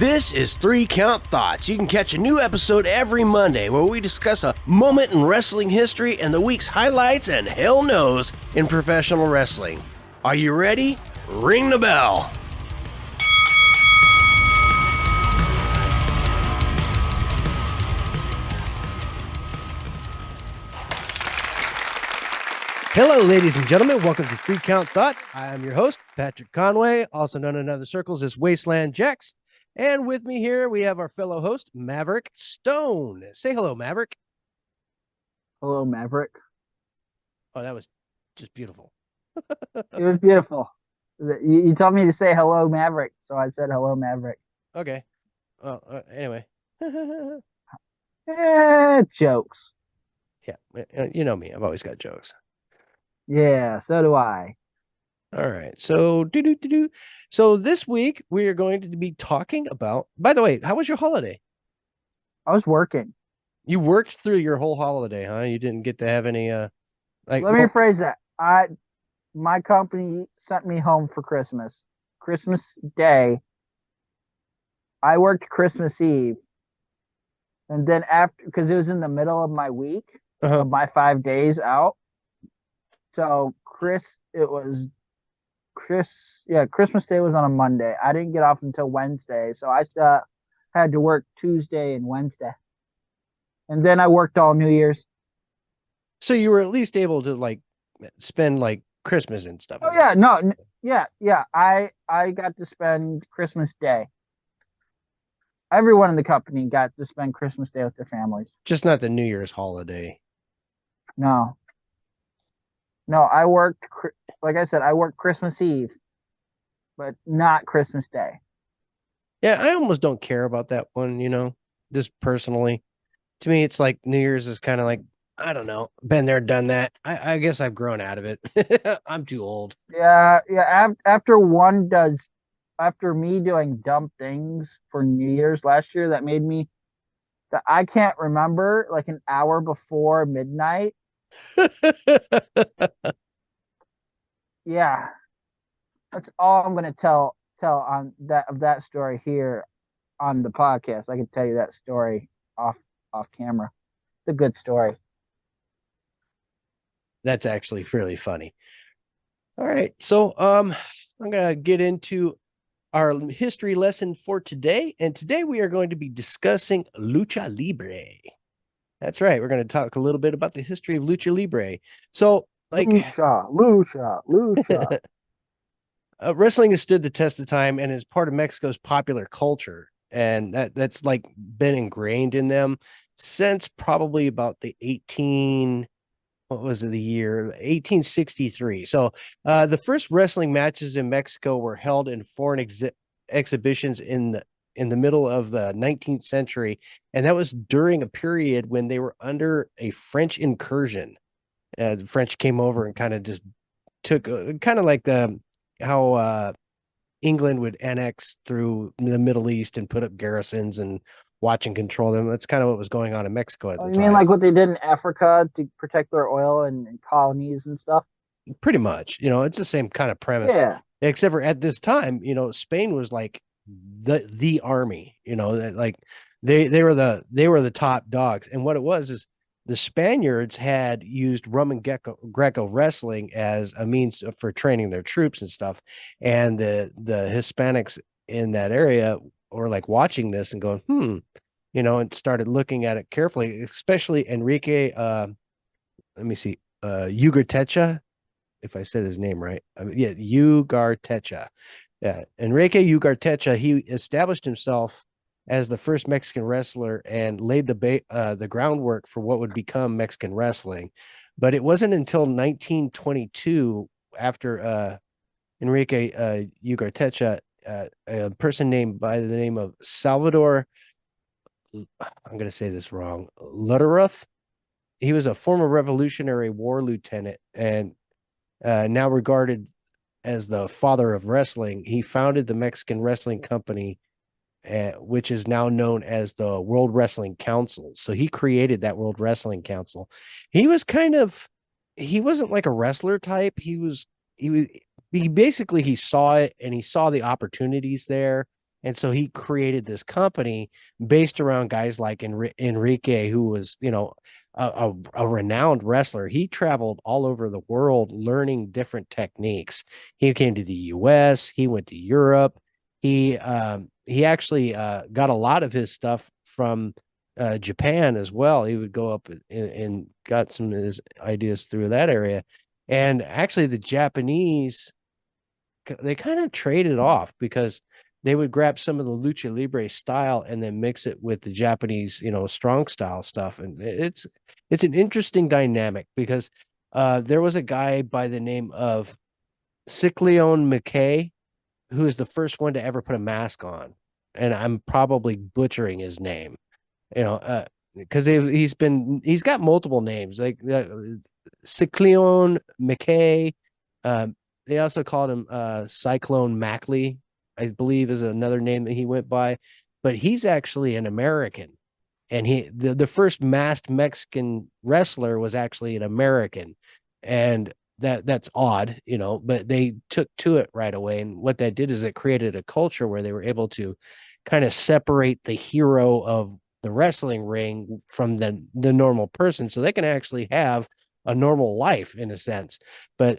This is 3 Count Thoughts. You can catch a new episode every Monday where we discuss a moment in wrestling history and the week's highlights and hell knows in professional wrestling. Are you ready? Ring the bell. Hello, ladies and gentlemen. Welcome to 3 Count Thoughts. I am your host, Patrick Conway, also known in other circles as Wasteland Jax. And with me here, we have our fellow host, Maverick Stone. Say hello, Maverick. Hello, Maverick. Oh, that was just beautiful. It was beautiful. You told me to say hello, Maverick, so I said hello, Maverick. Okay. Well, anyway. Jokes. Yeah, you know me. I've always got jokes. Yeah, so do I. All right. So, So this week, we are going to be talking about... By the way, how was your holiday? I was working. You worked through your whole holiday, huh? You didn't get to have any... Let me rephrase that. My company sent me home for Christmas. Christmas Day. I worked Christmas Eve. And then after, because it was in the middle of my week, of my 5 days out. So Christmas Day was on a Monday. I didn't get off until Wednesday, so I had to work Tuesday and Wednesday, and then I worked all New Year's. So you were at least able to spend Christmas and stuff. Oh yeah, no, yeah. I got to spend Christmas Day. Everyone in the company got to spend Christmas Day with their families. Just not the New Year's holiday. No, I worked, like I said, I worked Christmas Eve, but not Christmas Day. Yeah, I almost don't care about that one, just personally. To me, it's like New Year's is kind of like, I don't know, been there, done that. I guess I've grown out of it. I'm too old. Yeah. After me doing dumb things for New Year's last year, that I can't remember like an hour before midnight. Yeah, that's all I'm going to tell on that story here on the podcast. I can tell you that story off camera. It's a good story. That's actually really funny. All right, so I'm gonna get into our history lesson for today, and today we are going to be discussing Lucha Libre. That's right. We're going to talk a little bit about the history of Lucha Libre. So, Lucha. Wrestling has stood the test of time and is part of Mexico's popular culture, and that's been ingrained in them since probably about the 1863. So the first wrestling matches in Mexico were held in foreign exhibitions in the middle of the 19th century, and that was during a period when they were under a French incursion. The French came over and kind of just took kind of like how England would annex through the Middle East and put up garrisons and watch and control them. That's kind of what was going on in Mexico at the time. You mean like what they did in Africa to protect their oil and colonies and stuff? Pretty much, it's the same kind of premise. Yeah. Except for at this time, Spain was like the army. They were the top dogs. And what it was is the Spaniards had used Roman Greco wrestling as a means for training their troops and stuff. And the Hispanics in that area were like watching this and going, and started looking at it carefully, especially Enrique, Ugartecha, if I said his name right. Ugartecha. Yeah, Enrique Ugartecha, he established himself as the first Mexican wrestler and laid the groundwork for what would become Mexican wrestling. But it wasn't until 1922, after Enrique Ugartecha, a person named by the name of Salvador, I'm going to say this wrong, Luteruth. He was a former Revolutionary War lieutenant and now regarded as the father of wrestling. He founded the Mexican Wrestling Company, which is now known as the World Wrestling Council. So he created that World Wrestling Council. He wasn't like a wrestler type. He basically saw it, and he saw the opportunities there, And so he created this company based around guys like Enrique, who was, a renowned wrestler. He traveled all over the world learning different techniques. He came to the US, he went to Europe. He actually got a lot of his stuff from Japan as well. He would go up and got some of his ideas through that area. And actually, the Japanese, they kind of traded off because they would grab some of the lucha libre style and then mix it with the Japanese, strong style stuff. And it's an interesting dynamic because there was a guy by the name of Cycleon McKay who is the first one to ever put a mask on. And I'm probably butchering his name, because he's got multiple names like Cycleon McKay. Um, they also called him Cyclone Mackley, I believe, is another name that he went by. But he's actually an American, and the first masked Mexican wrestler was actually an American, and that's odd, but they took to it right away. And what that did is it created a culture where they were able to kind of separate the hero of the wrestling ring from the normal person, so they can actually have a normal life in a sense. But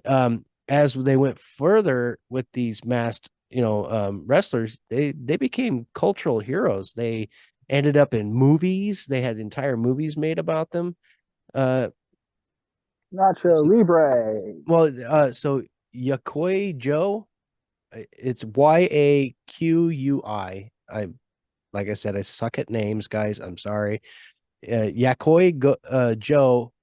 as they went further with these masked, wrestlers, they became cultural heroes. They ended up in movies. They had entire movies made about them. Uh, Nacho so, Libre. so Yakoi Joe, it's Yaqui. Like I said, I suck at names, guys. I'm sorry. Joe,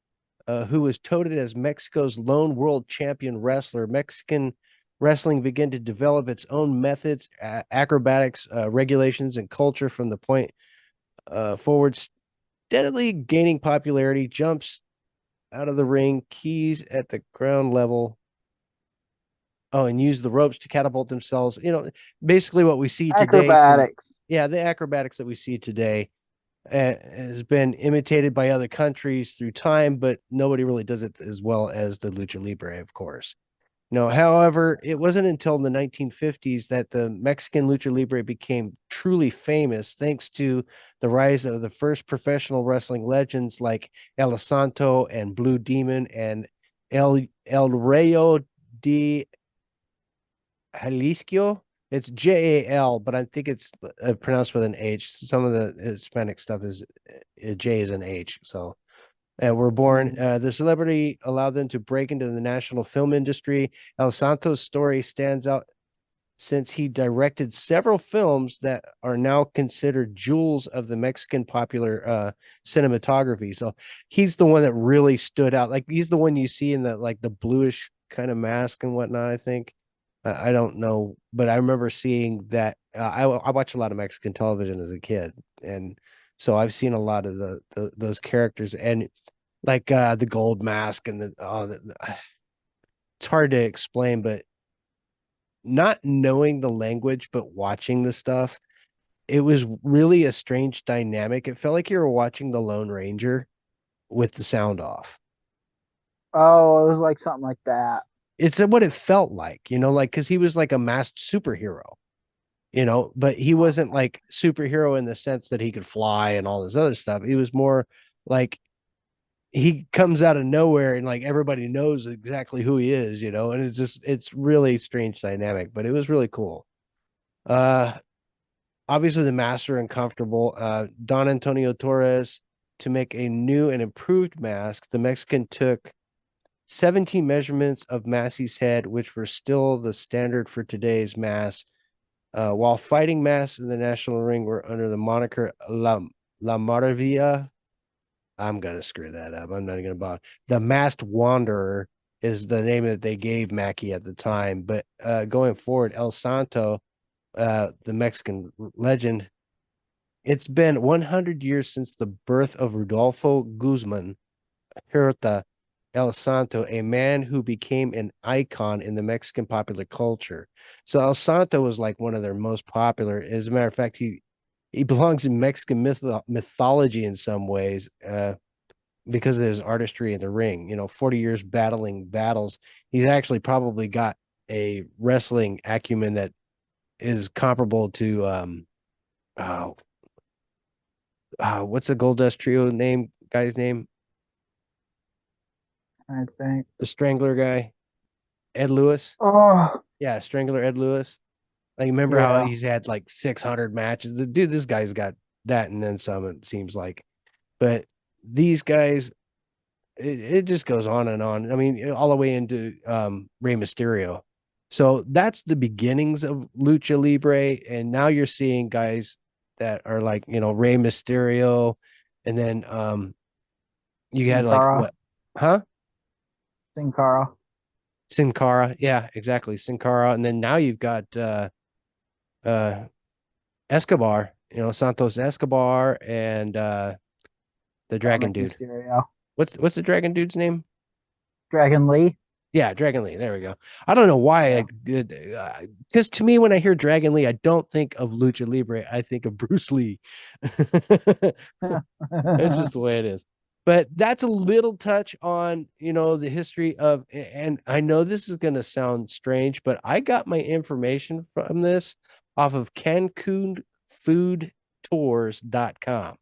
who was touted as Mexico's lone world champion wrestler. Mexican wrestling began to develop its own methods, acrobatics, regulations, and culture from the point forward, steadily gaining popularity. Jumps out of the ring, keys at the ground level. Oh, and use the ropes to catapult themselves. Basically what we see today from, Acrobatics. yeah, the acrobatics that we see today has been imitated by other countries through time, but nobody really does it as well as the lucha libre, of course. No, however, it wasn't until the 1950s that the Mexican lucha libre became truly famous, thanks to the rise of the first professional wrestling legends like El Santo and Blue Demon and El Rayo de Jalisco. It's JAL, but I think it's pronounced with an H. Some of the Hispanic stuff is J is an H. So were born. The celebrity allowed them to break into the national film industry. El Santos' story stands out since he directed several films that are now considered jewels of the Mexican popular cinematography. So he's the one that really stood out. Like he's the one you see in the bluish kind of mask and whatnot. I think. I don't know, but I remember seeing that. I watched a lot of Mexican television as a kid, and so I've seen a lot of those characters, and like the gold mask and it's hard to explain, but not knowing the language but watching the stuff, it was really a strange dynamic. It felt like you were watching the Lone Ranger with the sound off. Oh, it was like something like that. It's what it felt like, like because he was like a masked superhero, but he wasn't like superhero in the sense that he could fly and all this other stuff. He was more like he comes out of nowhere and like everybody knows exactly who he is, and it's really strange dynamic, but it was really cool. Uh Obviously the master uncomfortable. Don Antonio Torres, to make a new and improved mask, the Mexican took 17 measurements of Massey's head, which were still the standard for today's mask. While fighting masks in the national ring were under the moniker La Maravilla. I'm gonna screw that up. I'm not gonna bother. The Masked Wanderer is the name that they gave Mackie at the time. But going forward, El Santo, the Mexican legend, it's been 100 years since the birth of Rodolfo Guzman Huerta El Santo, a man who became an icon in the Mexican popular culture. So El Santo was like one of their most popular. As a matter of fact, he belongs in Mexican mythology in some ways. Because of his artistry in the ring. 40 years battling battles. He's actually probably got a wrestling acumen that is comparable to oh, what's the Goldust Trio guy's name? I think. The Strangler guy, Ed Lewis. Oh, Yeah, Strangler Ed Lewis. Like, remember how yeah. he's had like 600 matches? The dude, this guy's got that and then some, it seems like. But these guys, it just goes on and on. I mean, all the way into Rey Mysterio. So that's the beginnings of Lucha Libre. And now you're seeing guys that are like, Rey Mysterio. And then you Sin had like Cara. what? Huh? Sin Cara. Sin Cara. Yeah, exactly. Sin Cara. And then now you've got uh Escobar, Santos Escobar and the Dragon Dominic dude. Mysterio. What's the Dragon dude's name? Dragon Lee. Yeah, Dragon Lee. There we go. I don't know why Yeah. I did, because to me, when I hear Dragon Lee, I don't think of Lucha Libre. I think of Bruce Lee. It's just the way it is. But that's a little touch on, the history of, and I know this is going to sound strange, but I got my information from this off of CancunFoodTours.com.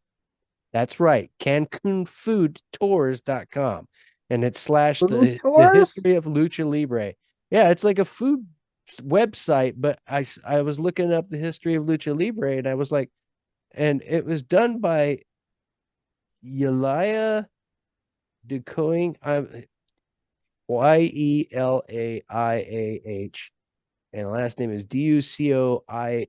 That's right, CancunFoodTours.com. And it's slash Food the tours? history of Lucha Libre. Yeah, it's like a food website, but I was looking up the history of Lucha Libre and I was like, and it was done by Yelia Decoing. I'm Yelaiah, and the last name is Ducoing.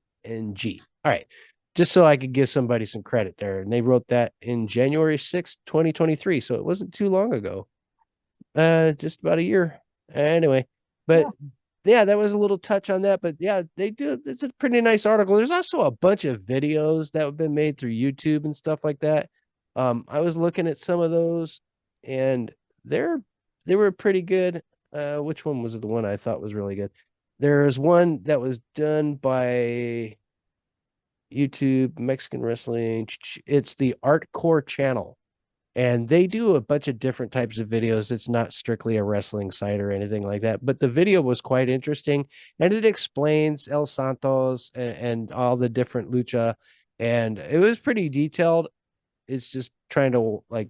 All right. Just so I could give somebody some credit there. And they wrote that in January 6th, 2023. So it wasn't too long ago. Just about a year. Anyway, but Yeah. yeah, that was a little touch on that. But yeah, they do. It's a pretty nice article. There's also a bunch of videos that have been made through YouTube and stuff like that. I was looking at some of those, and they're they were pretty good. Which one was the one I thought was really good? There's one that was done by YouTube Mexican Wrestling. It's the Artcore channel, and they do a bunch of different types of videos. It's not strictly a wrestling site or anything like that, but the video was quite interesting, and it explains El Santos and all the different lucha, and it was pretty detailed. It's just trying to like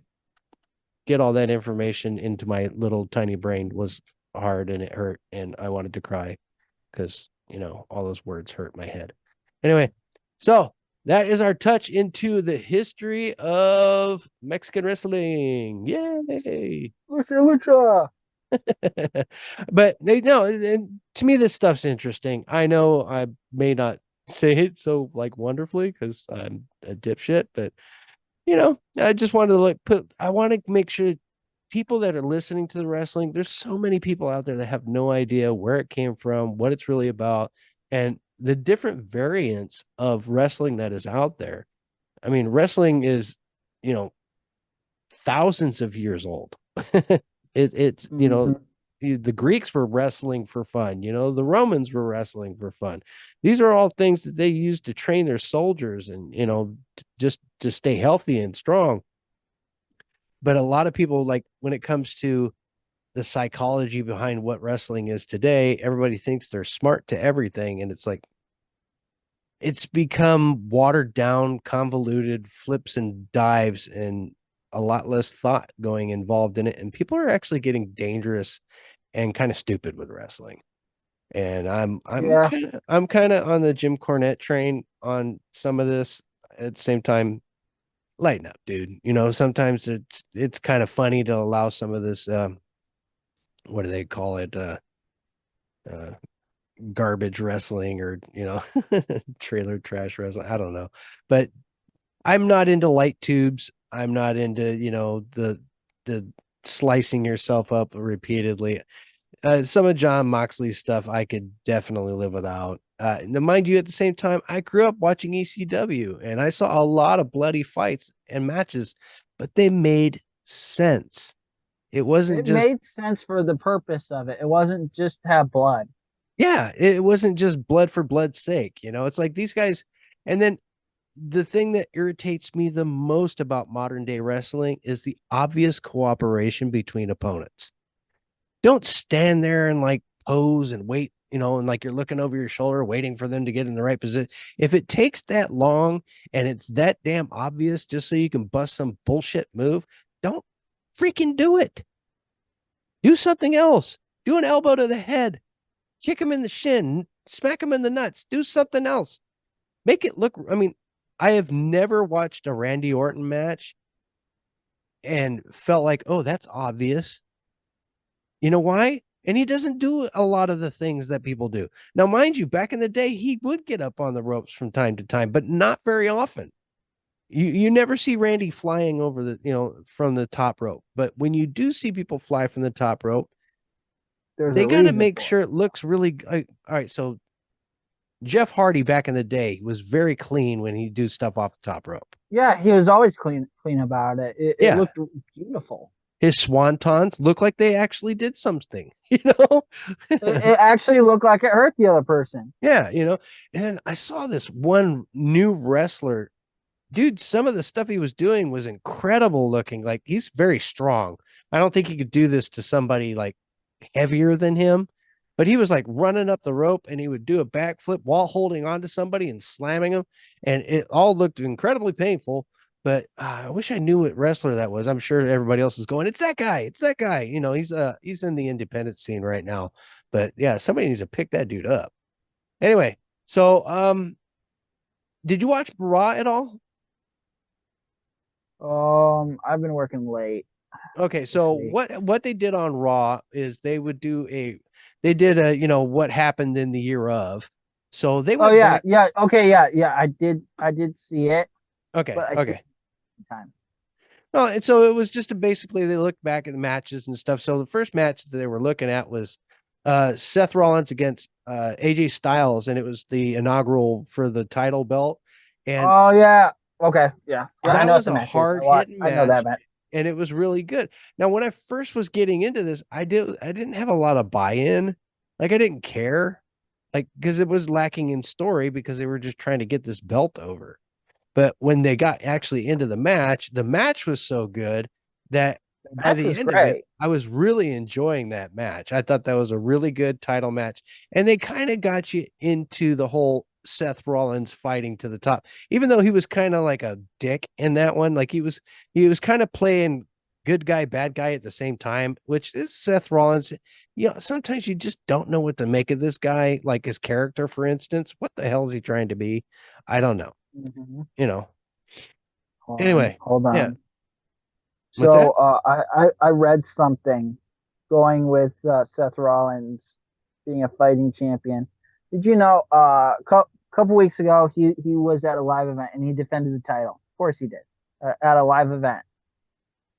get all that information into my little tiny brain was hard, and it hurt, and I wanted to cry because all those words hurt my head. Anyway, so that is our touch into the history of Mexican wrestling. Yay! Lucha, lucha. But they know, and to me, this stuff's interesting. I know I may not say it so like wonderfully because I'm a dipshit, but I just wanted to I want to make sure people that are listening to the wrestling, there's so many people out there that have no idea where it came from, what it's really about, and the different variants of wrestling that is out there. I mean, wrestling is, you know, thousands of years old. It's, Mm-hmm. the Greeks were wrestling for fun, the Romans were wrestling for fun. These are all things that they used to train their soldiers and, just to stay healthy and strong. But a lot of people, like when it comes to the psychology behind what wrestling is today, everybody thinks they're smart to everything. And it's like, it's become watered down, convoluted flips and dives, and a lot less thought going involved in it. And people are actually getting dangerous and kind of stupid with wrestling. And Yeah. I'm kind of on the Jim Cornette train on some of this. At the same time, lighten up, dude. Sometimes it's kind of funny to allow some of this what do they call it? Uh Garbage wrestling, or trailer trash wrestling. I don't know. But I'm not into light tubes. I'm not into, the slicing yourself up repeatedly. Some of John Moxley's stuff I could definitely live without. Now, mind you, at the same time, I grew up watching ECW and I saw a lot of bloody fights and matches, but they made sense. It wasn't It just, made sense for the purpose of it. It wasn't just to have blood. yeah, it wasn't just blood for blood's sake. It's like these guys. And then the thing that irritates me the most about modern day wrestling is the obvious cooperation between opponents. Don't stand there and like pose and wait and like you're looking over your shoulder, waiting for them to get in the right position. If it takes that long and it's that damn obvious just so you can bust some bullshit move, don't freaking do it. Do something else. Do an elbow to the head, kick him in the shin, smack him in the nuts, do something else. Make it look. I mean, I have never watched a Randy Orton match and felt like, oh, that's obvious. You know why? And he doesn't do a lot of the things that people do. Now, mind you, back in the day, he would get up on the ropes from time to time, but not very often. You never see Randy flying over from the top rope. But when you do see people fly from the top rope, There's they a got to reason make for sure it looks really all right. So Jeff Hardy back in the day was very clean when he do stuff off the top rope. Yeah, he was always clean about it. It Yeah. looked beautiful. His swantons look like they actually did something, you know? It actually looked like it hurt the other person. Yeah, and I saw this one new wrestler. Dude, some of the stuff he was doing was incredible looking. Like he's very strong. I don't think he could do this to somebody like heavier than him, but he was like running up the rope and he would do a backflip while holding on to somebody and slamming them. And it all looked incredibly painful. But I wish I knew what wrestler that was. I'm sure everybody else is going, it's that guy. It's that guy. He's in the independent scene right now. But yeah, somebody needs to pick that dude up. Anyway, so did you watch Raw at all? I've been working late Okay, this so week. what they did on Raw is they did a what happened in the year of. So they Oh went yeah, back. yeah, okay, yeah. I did see it, Okay, but I skipped okay. time. Well, and so it was just basically they looked back at the matches and stuff. So the first match that they were looking at was Seth Rollins against AJ Styles, and it was the inaugural for the title belt. And Oh yeah, okay, yeah. I that know what was the a match is. hard hitting I know that match, match. and it was really good. Now, when I first was getting into this, I didn't have a lot of buy-in. Like I didn't care, like because it was lacking in story because they were just trying to get this belt over. But when they got actually into the match was so good that The by match the was end of it, great. I was really enjoying that match. I thought that was a really good title match. And they kind of got you into the whole Seth Rollins fighting to the top, even though he was kind of like a dick in that one. Like he was kind of playing good guy, bad guy at the same time, which is Seth Rollins. Sometimes you just don't know what to make of this guy, like his character, for instance. What the hell is he trying to be? I don't know Hmm. you know. Hold on, Anyway, hold yeah. on. What's that? So I read something going with Seth Rollins being a fighting champion. Did you know? Couple weeks ago, he was at a live event and he defended the title. Of course, he did at a live event.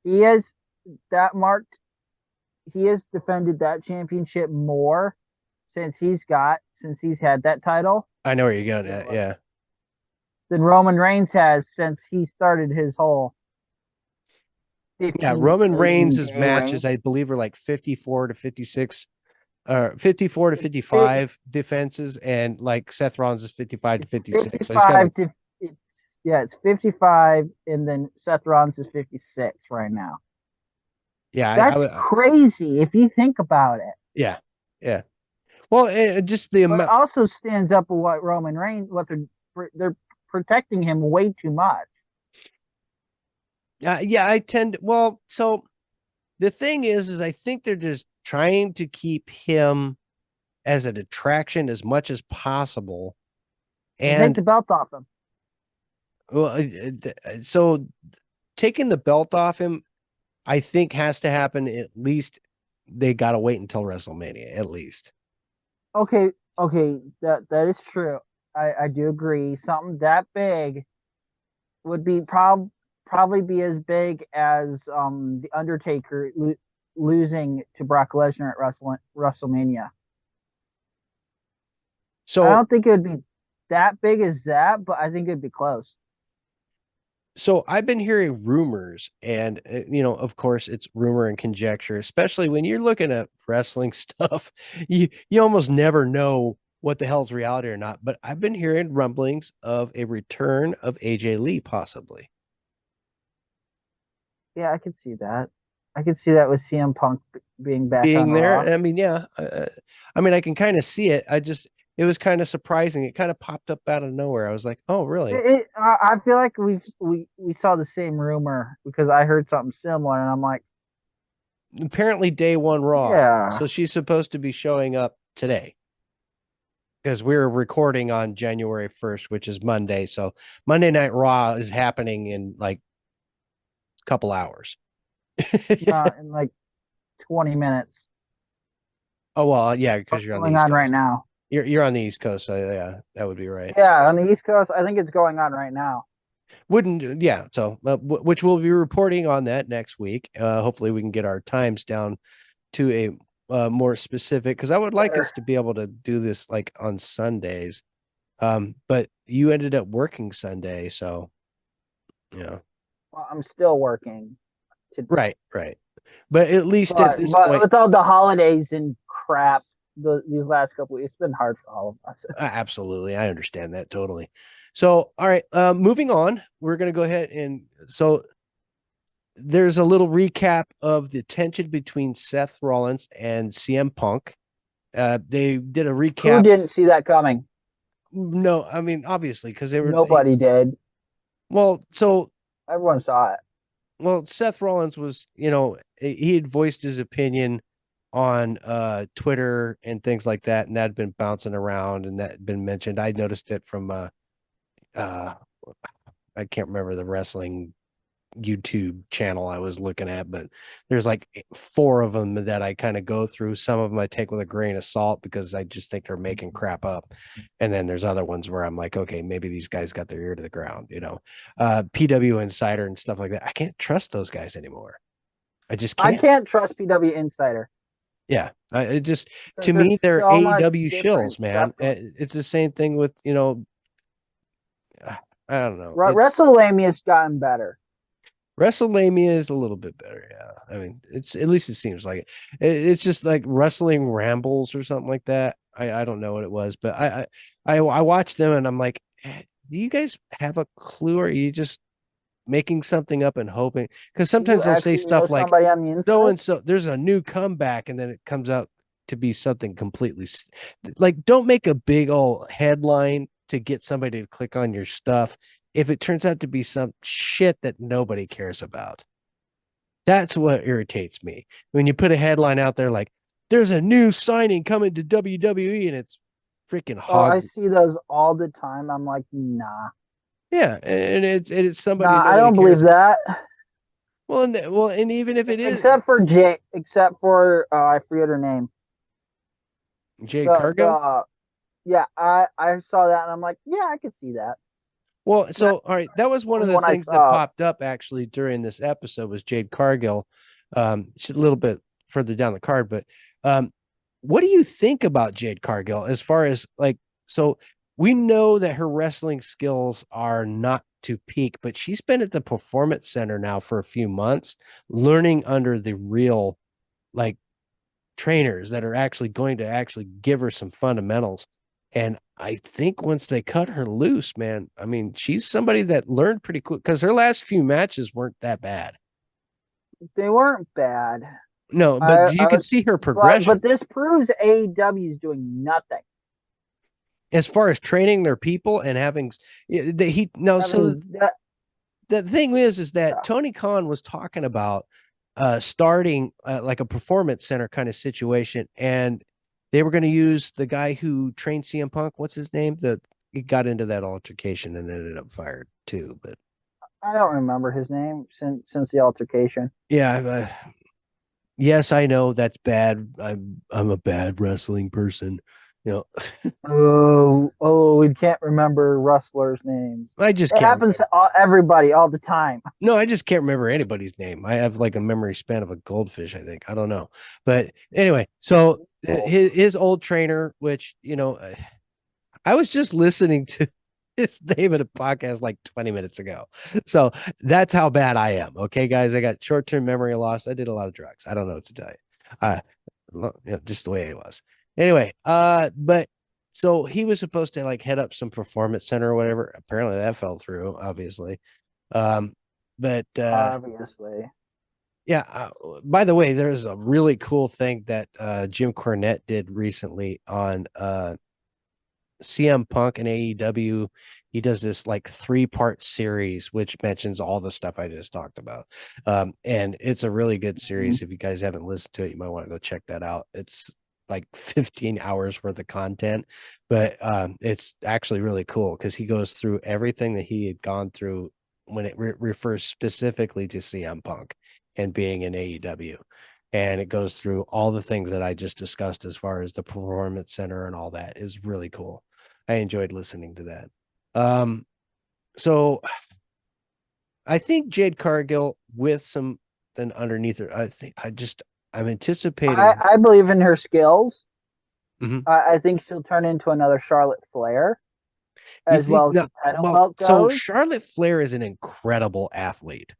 He has that marked. He has defended that championship more since he's had that title I know where you're going than, at. Yeah. than Roman Reigns has since he started his whole Yeah. 15 Roman 18 Reigns' day matches, reign. I believe, are like 54 to 56, or 54 to It, 55 defenses, and like Seth Rollins is 55 to it's 56. So he's got 55 like, to it's, yeah, it's 55, and then Seth Rollins is 56 right now. yeah, That's crazy if you think about it. yeah, yeah. Well, just the But it amount. also stands up with what Roman Reigns, what they're protecting him way too much. Yeah, I tend. Well, so the thing is I think they're just trying to keep him as an attraction as much as possible. And take And the belt off him. well, so taking the belt off him, I think has to happen at least. They got to wait until WrestleMania at least. Okay, okay, that is true. I do agree. Something that big would be probably be as big as the Undertaker losing to Brock Lesnar at WrestleMania. I So don't think it would be that big as that, but I think it'd be close. so I've been hearing rumors, and of course, it's rumor and conjecture, especially when you're looking at wrestling stuff. You almost never know what the hell's reality or not. But I've been hearing rumblings of a return of AJ Lee, possibly. Yeah, I could see that. I could see that with CM Punk being back on being Raw. there. I mean, yeah, I mean, I can kind of see it. It was kind of surprising. It kind of popped up out of nowhere. I was like, oh, really? I feel like we saw the same rumor because I heard something similar, and I'm like, Apparently, day one Raw. yeah, So she's supposed to be showing up today because we're recording on January 1st, which is Monday. So Monday Night Raw is happening in like a couple hours. not in like 20 minutes. Oh well, yeah, because What's you're on the going East on right Coast. now? You're on the East Coast, so yeah, that would be right. Yeah, on the East Coast, I think it's going on right now. Wouldn't yeah, so which we'll be reporting on that next week. Hopefully we can get our times down to a more specific because I would like us Better. to be able to do this like on Sundays. But you ended up working Sunday, so yeah. Well, I'm still working, to, Right, right. But at least at this but point, with all the holidays and crap, these last couple weeks, it's been hard for all of us. absolutely, I understand that totally. So, all right, moving on, we're gonna go ahead and so there's a little recap of the tension between Seth Rollins and CM Punk. They did a Who recap. didn't see that coming? No, I mean obviously because they were Nobody did. well. So Everyone saw it. well, Seth Rollins was, he had voiced his opinion on Twitter and things like that, and that had been bouncing around and that had been mentioned. I noticed it from uh I can't remember the wrestling YouTube channel I was looking at, but there's like four of them that I kind of go through. Some of them I take with a grain of salt because I just think they're making crap up. And then there's other ones where I'm like, okay, maybe these guys got their ear to the ground, PW Insider and stuff like that. I can't trust those guys anymore. I just I can't. can't trust PW Insider Yeah. It just, because to they're me, they're so much AEW different shills, man. stuff going. It's the same thing with, I don't know. WrestleMania's gotten better. WrestleMania is a little bit better. Yeah. I mean, it's at least it seems like it's just like wrestling rambles or something like that. I don't know what it was, but I watched them and I'm like, do you guys have a clue or are you just making something up and hoping? Because Do you sometimes they'll say actually know stuff like somebody on the so inside? and so, there's a new comeback, and then it comes out to be something completely like don't make a big old headline to get somebody to click on your stuff if it turns out to be some shit that nobody cares about. That's what irritates me. When you put a headline out there like there's a new signing coming to WWE and it's freaking Oh, I hog. see those all the time. I'm like, nah, Yeah, and it's somebody nah, I nobody don't believe cares. that. And even if it is Except for I forget her name. Jade The Cargill. yeah, I saw that and I'm like, yeah, I could see that. Well, That's so all right, that was the one of only the one I things that saw. popped up actually during this episode was Jade Cargill. She's a little bit further down the card, but um, what do you think about Jade Cargill as far as like so we know that her wrestling skills are not to peak, but she's been at the performance center now for a few months, learning under the real like trainers that are actually going to actually give her some fundamentals. And I think once they cut her loose, man, I mean, she's somebody that learned pretty quick because her last few matches weren't that bad. They weren't bad. No, but you I could see her but progression this proves AEW is doing nothing. as far as training their people and having he no. So Having that, the thing is that yeah. Tony Khan was talking about starting like a performance center kind of situation, and they were going to use the guy who trained CM Punk. What's his name? That he got into that altercation and ended up fired too. But I don't remember his name since the altercation. yeah, yes, I know that's bad. I'm a bad wrestling person. You know, Oh, we can't remember wrestlers' names. I just It can't happens remember. to everybody all the time. No, I just can't remember anybody's name. I have like a memory span of a goldfish, I think. I don't know. But anyway, so Oh, his old trainer, which, I was just listening to his name in a podcast like 20 minutes ago. So that's how bad I am. Okay, guys, I got short-term memory loss. I did a lot of drugs. I don't know what to tell you. Uh, just the way it was. Anyway, but so he was supposed to like head up some performance center or whatever. Apparently that fell through, obviously. Um, but obviously. Yeah. By the way, there's a really cool thing that Jim Cornette did recently on CM Punk and AEW. He does this like 3-part series, which mentions all the stuff I just talked about. And it's a really good Mhm. series. If you guys haven't listened to it, you might want to go check that out. It's like 15 hours worth of content, but it's actually really cool because he goes through everything that he had gone through when it refers specifically to CM Punk and being in AEW. And it goes through all the things that I just discussed as far as the performance center and all that is really cool. I enjoyed listening to that. Um, so I think Jade Cargill with some then underneath her. I'm anticipating. I believe in her skills. Mhm. I think she'll turn into another Charlotte Flair You as think well as no? the title Well, belt so goes. Charlotte Flair is an incredible athlete.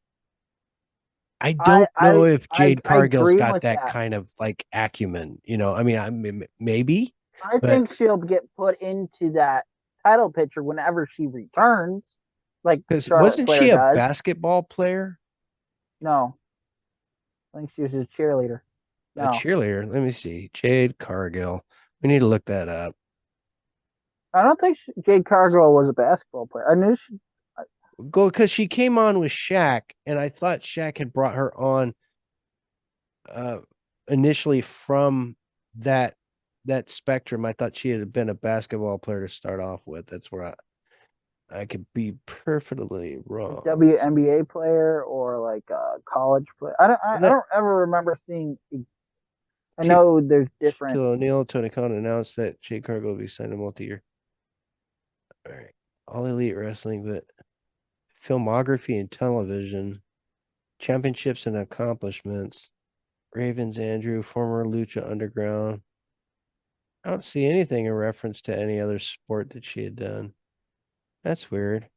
I I don't know I if Jade I Cargill's agree got with that that. kind of like acumen. I mean, maybe, I but think she'll get put into that title picture whenever she returns, like because Charlotte wasn't Flair she a does. basketball player? No, I think she was a cheerleader. A No, cheerleader. Let me see. Jade Cargill. We need to look that up. I don't think Jade Cargill was a basketball player. I knew she. Go because she came on with Shaq, and I thought Shaq had brought her on uh initially from that that spectrum. I thought she had been a basketball player to start off with. That's where I could be perfectly A wrong. WNBA player or like a college player. I That don't ever remember seeing. I T- know there's different. Shaquille O'Neal, Tony Khan announced that Jade Cargill will be signed a multi-year. All right, all elite wrestling, but filmography and television, championships and accomplishments. Ravens Andrew, former Lucha Underground. I don't see anything in reference to any other sport that she had done. That's weird.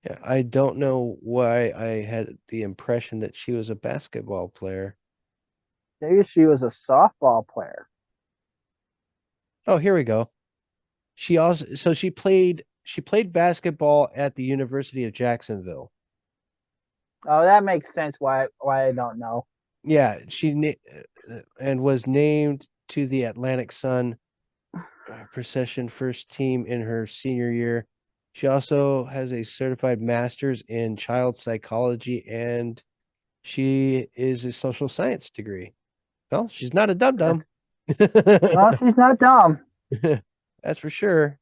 Yeah, I don't know why I had the impression that she was a basketball player. Maybe she was a softball player. Oh, here we go. She played basketball at the University of Jacksonville. Oh, that makes sense. Why I don't know. Yeah, and was named to the Atlantic Sun Procession first team in her senior year. She also has a certified master's in child psychology and she is a social science degree. Well, she's not a dum That's, dum. no, she's not dumb. That's for sure.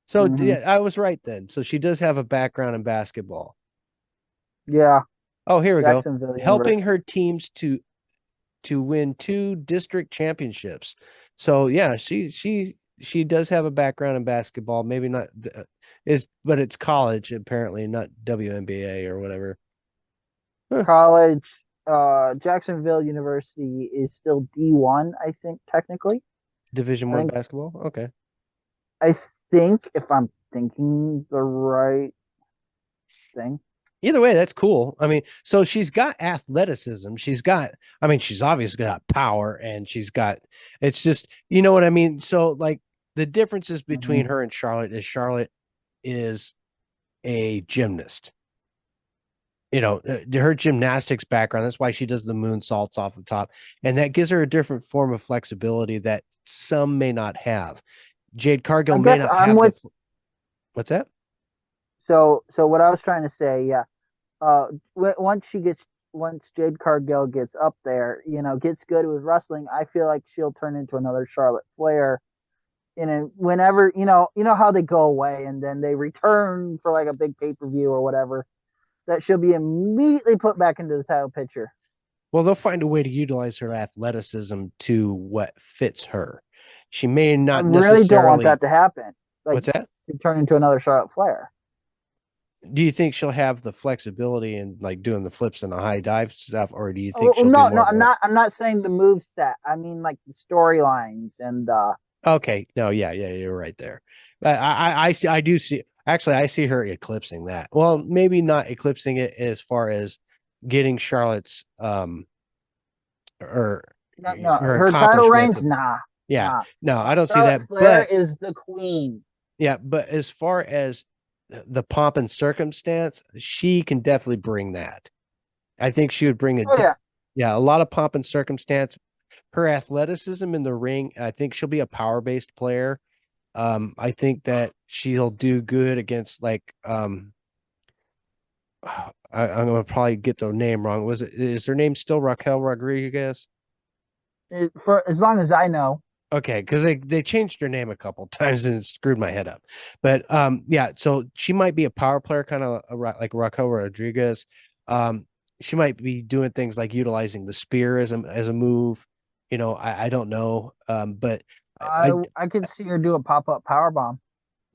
So Hmm. yeah, I was right then. So she does have a background in basketball. Yeah, Oh, here we go. Jacksonville Helping University. her teams to win 2 district championships. So yeah, she does have a background in basketball. Maybe not but it's college apparently, not WNBA or whatever. Huh. College, Jacksonville University is still D1, I think, technically. Division I One think basketball. Okay. I think if I'm thinking the right thing. Either way, that's cool. I mean, so she's got athleticism. I mean, she's obviously got power and it's just, you know what I mean? So, like, the differences between Hmm. her and Charlotte is a gymnast. Her gymnastics background. That's why she does the moonsaults off the top. And that gives her a different form of flexibility that some may not have. Jade Cargill I may guess not I'm have with. what's that? So what I was trying to say, yeah. Once Jade Cargill gets up there, gets good with wrestling, I feel like she'll turn into another Charlotte Flair. And whenever how they go away and then they return for like a big pay per view or whatever, that she'll be immediately put back into the title picture. Well, they'll find a way to utilize her athleticism to what fits her. She may I not really don't want necessarily. that to happen. Like What's that? to turn into another Charlotte Flair. Do you think she'll have the flexibility and like doing the flips and the high dive stuff, or do you think Oh she'll be no, more no, of I'm a not. I'm not saying the move set. I mean like the storylines and okay? No, yeah, you're right there. I see. I do see. Actually, I see her eclipsing that. Well, maybe not eclipsing it as far as getting Charlotte's or no, her her title accomplishments reigns. of Nah, yeah. nah. No, I don't see Charlotte that. Flair But is the queen. yeah, but as far as the pomp and circumstance, she can definitely bring that. I think she would bring Oh yeah, yeah, a lot of pomp and circumstance. Her athleticism in the ring, I think she'll be a power based player. I think that she'll do good against like I'm gonna probably get the name wrong. Was it is her name still Raquel Rodriguez? for as long as I know. Okay, because they changed her name a couple times and it screwed my head up. But yeah, so she might be a power player, kind of like Raquel Rodriguez. Um, she might be doing things like utilizing the spear as a move. I don't know. But I could see her do a pop up power bomb.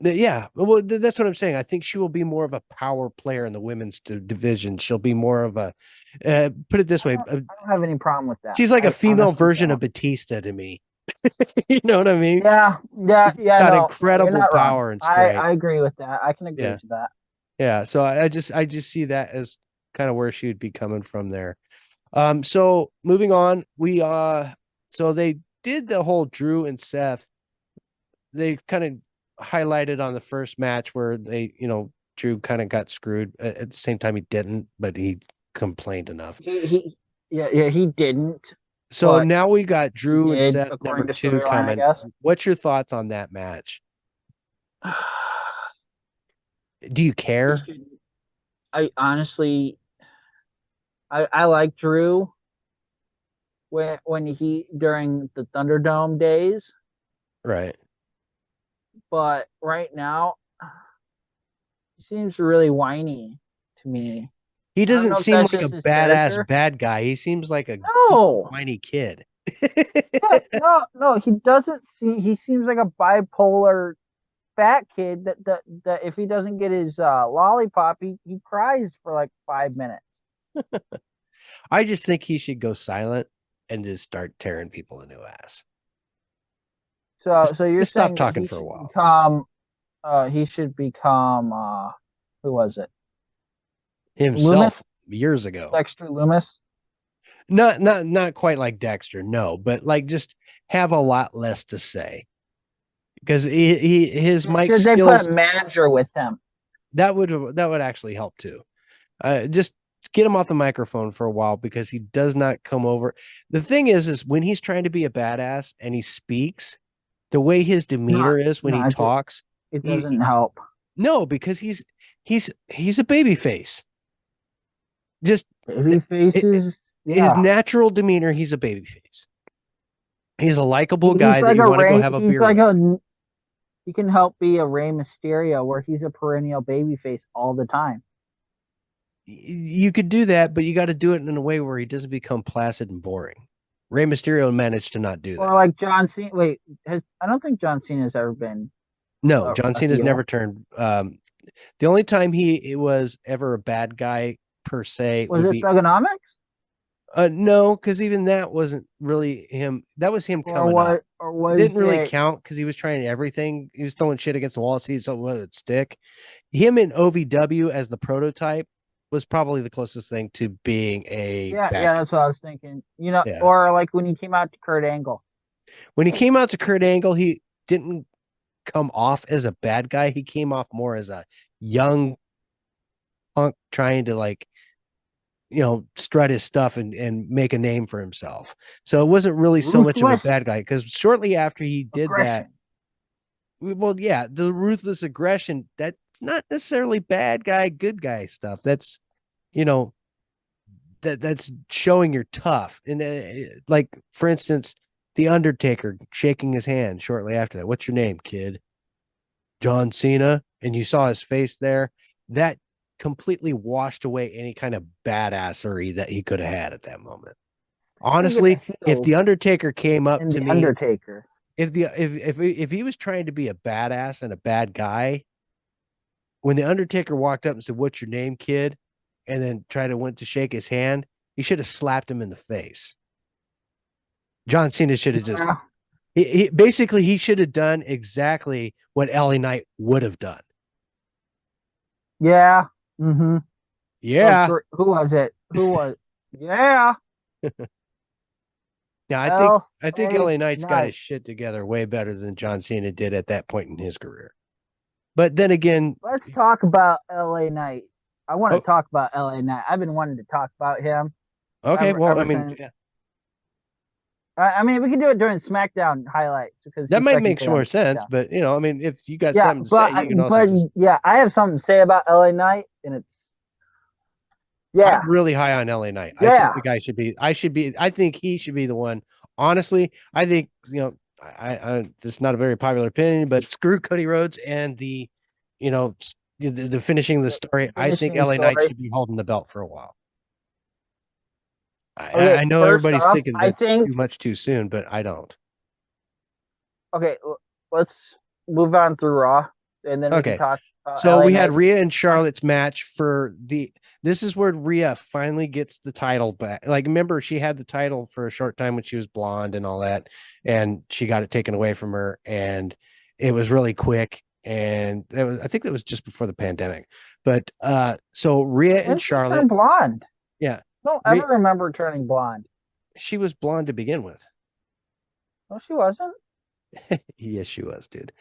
yeah, well, that's what I'm saying. I think she will be more of a power player in the women's division. She'll be more of a put it this way, I don't have any problem with that. she's like a I female honestly version of don't. Batista to me. You know what I mean? Yeah, yeah, She's yeah. got No, no, you're incredible not wrong. power and I strength. I agree with that. I can agree Yeah. to that. Yeah. So I just see that as kind of where she would be coming from there. So moving on, so they did the whole Drew and Seth. They kind of highlighted on the first match where Drew kind of got screwed. At the same time, he didn't, but he complained enough. Yeah, he didn't, So but now we got he Drew and did Seth number according to two storyline, I coming. guess. What's your thoughts on that match? Do you He care? should. I honestly, I like Drew when he during the Thunderdome days, Right. but right now he seems really whiny to me. He I don't doesn't know if seem that's like a just his badass character. bad guy. He seems like a No, whiny kid. yeah, no, he doesn't see. He seems like a bipolar fat kid that if he doesn't get his lollipop, he cries for like 5 minutes. I just think he should go silent and just start tearing people a new ass. So you're Just stop saying that talking for a while. he should become who was it? Loomis, Himself years ago. Dexter Loomis. Not quite like Dexter, no, but like just have a lot less to say. Because his mic Should they put skills a manager with him? that would actually help too. Just get him off the microphone for a while because he does not come over. The thing is when he's trying to be a badass and he speaks, the way his No, demeanor is when he no, talks, it doesn't he help. no, because he's a baby face. Just Baby faces, his yeah. natural demeanor, he's a baby face. He's a likable guy that Like you a want to go Ray. have a He's beer like with. a. He can help be a Rey Mysterio, where he's a perennial baby face all the time. You could do that, but you got to do it in a way where he doesn't become placid and boring. Rey Mysterio managed to not do Or that. like John Cena. Wait, I don't think John Cena has ever been No, John a Cena's never heel. turned. The only time he was ever a bad guy per se Was would it be Thugonomics? no, because even that wasn't really him. That was him Or coming up. what? Or It was didn't really it? count because he was trying everything. He was throwing shit against the wall, see so it would stick. Him in OVW as the prototype was probably the closest thing to being a Yeah, bad yeah, guy. that's what I was thinking. Yeah. Or like when he came out to Kurt Angle. When he came out to Kurt Angle, he didn't come off as a bad guy. He came off more as a young punk trying to like strut his stuff and make a name for himself. So it wasn't really so much of a Ruthless bad guy because shortly after he did that, aggression. well, yeah, the ruthless aggression, that's not necessarily bad guy, good guy stuff. That's you know that's showing you're tough. And like for instance, the Undertaker shaking his hand shortly after that. What's your name, kid? John Cena. And you saw his face there. That completely washed away any kind of badassery that he could have had at that moment. Speaking Honestly, of if heels the Undertaker came up and to the me, Undertaker, if he was trying to be a badass and a bad guy, when the Undertaker walked up and said, "What's your name, kid?" and then went to shake his hand, he should have slapped him in the face. John Cena should have just yeah, basically he should have done exactly what LA Knight would have done. yeah, mm-hmm. Yeah. Who was it? Who was? Yeah, Now I think L.A. LA Knight's got his Knight. shit together way better than John Cena did at that point in his career. But then again, Let's talk about L.A. Knight. I want to Oh, talk about LA Knight. I've been wanting to talk about him okay. Well, I ever mean, since. yeah, I mean, we can do it during SmackDown highlights because that he's might make technically more on sense. SmackDown. But I mean, if you got Yeah, something to say, you can also but just. yeah, I have something to say about LA Knight, and it's I'm yeah, really high on LA Knight. I think the yeah. guy should be. I should be. I think he should be the one. Honestly, I think this is not a very popular opinion, but screw Cody Rhodes and the finishing the story. I think Finishing the LA Knight story. should be holding the belt for a while. Okay, I know first everybody's off, thinking I that's think too much too soon, but I don't. okay, let's move on through Raw, and then we can Okay. talk So LA we had Knight. Rhea and Charlotte's match for the. This is where Rhea finally gets the title back. Like, remember, she had the title for a short time when she was blonde and all that, and she got it taken away from her, and it was really quick. And I think that was just before the pandemic. But so Rhea When and did she turn Charlotte, blonde? yeah, I don't ever Rhea, remember turning blonde. she was blonde to begin with. No, she wasn't. Yes, she was, dude.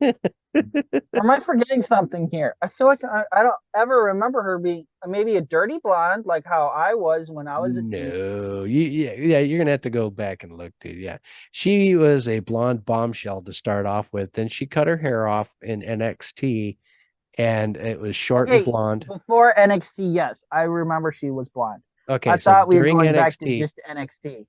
Or am I forgetting something here? I feel like I don't ever remember her being maybe a dirty blonde, like how I was when I was a teen. No, yeah, you're gonna have to go back and look, dude. Yeah, she was a blonde bombshell to start off with. Then she cut her hair off in NXT, and it was short and Okay, blonde. before NXT, yes, I remember she was blonde. I Okay, so thought we were going back to just NXT.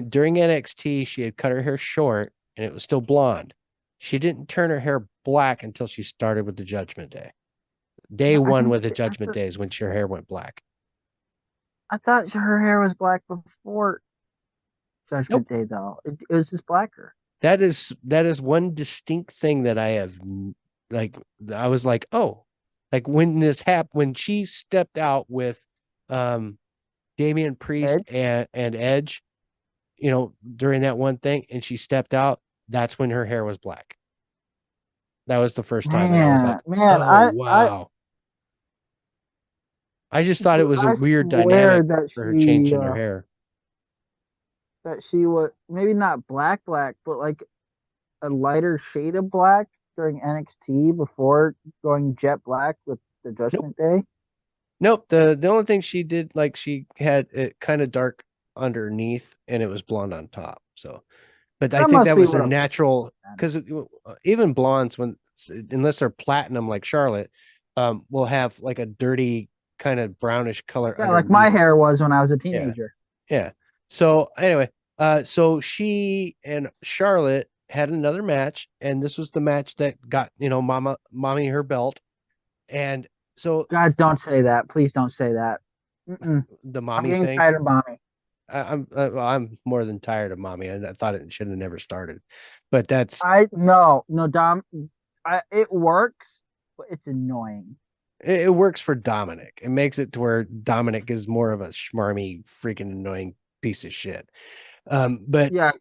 during NXT, she had cut her hair short, and it was still blonde. She didn't turn her hair black until she started with the Judgment Day. Day No, I one think with the Judgment Day is when her hair went black. I thought her hair was black before Nope. Judgment Day, though. It was just blacker. That is one distinct thing that I have like I was like, oh, like when this happened when she stepped out with um Damian Priest Edge. and Edge, during that one thing, and she stepped out, that's when her hair was black. That was the first time, and I was like, Man, oh wow. I just thought it was a I weird swear dynamic for her changing her hair. that she was maybe not black, but like a lighter shade of black during NXT before going jet black with the Nope. Judgment Day. Nope. The only thing she did, like she had it kind of dark underneath and it was blonde on top. So but I That think must that be was a what it was. natural Then. because even blondes, unless they're platinum like Charlotte, will have like a dirty kind of brownish color Yeah, like my underneath. hair was when I was a Yeah, teenager. yeah. So anyway, so she and Charlotte had another match, and this was the match that got mommy her belt, and so God, don't say that. Please don't say that. Mm-mm. the I'm mommy getting thing. tired of mommy. I'm more than tired of mommy, and I thought it should have never started, but that's I no Dom. It works, but it's annoying. it works for Dominic. It makes it to where Dominic is more of a schmarmy, freaking annoying piece of shit. But Yeah,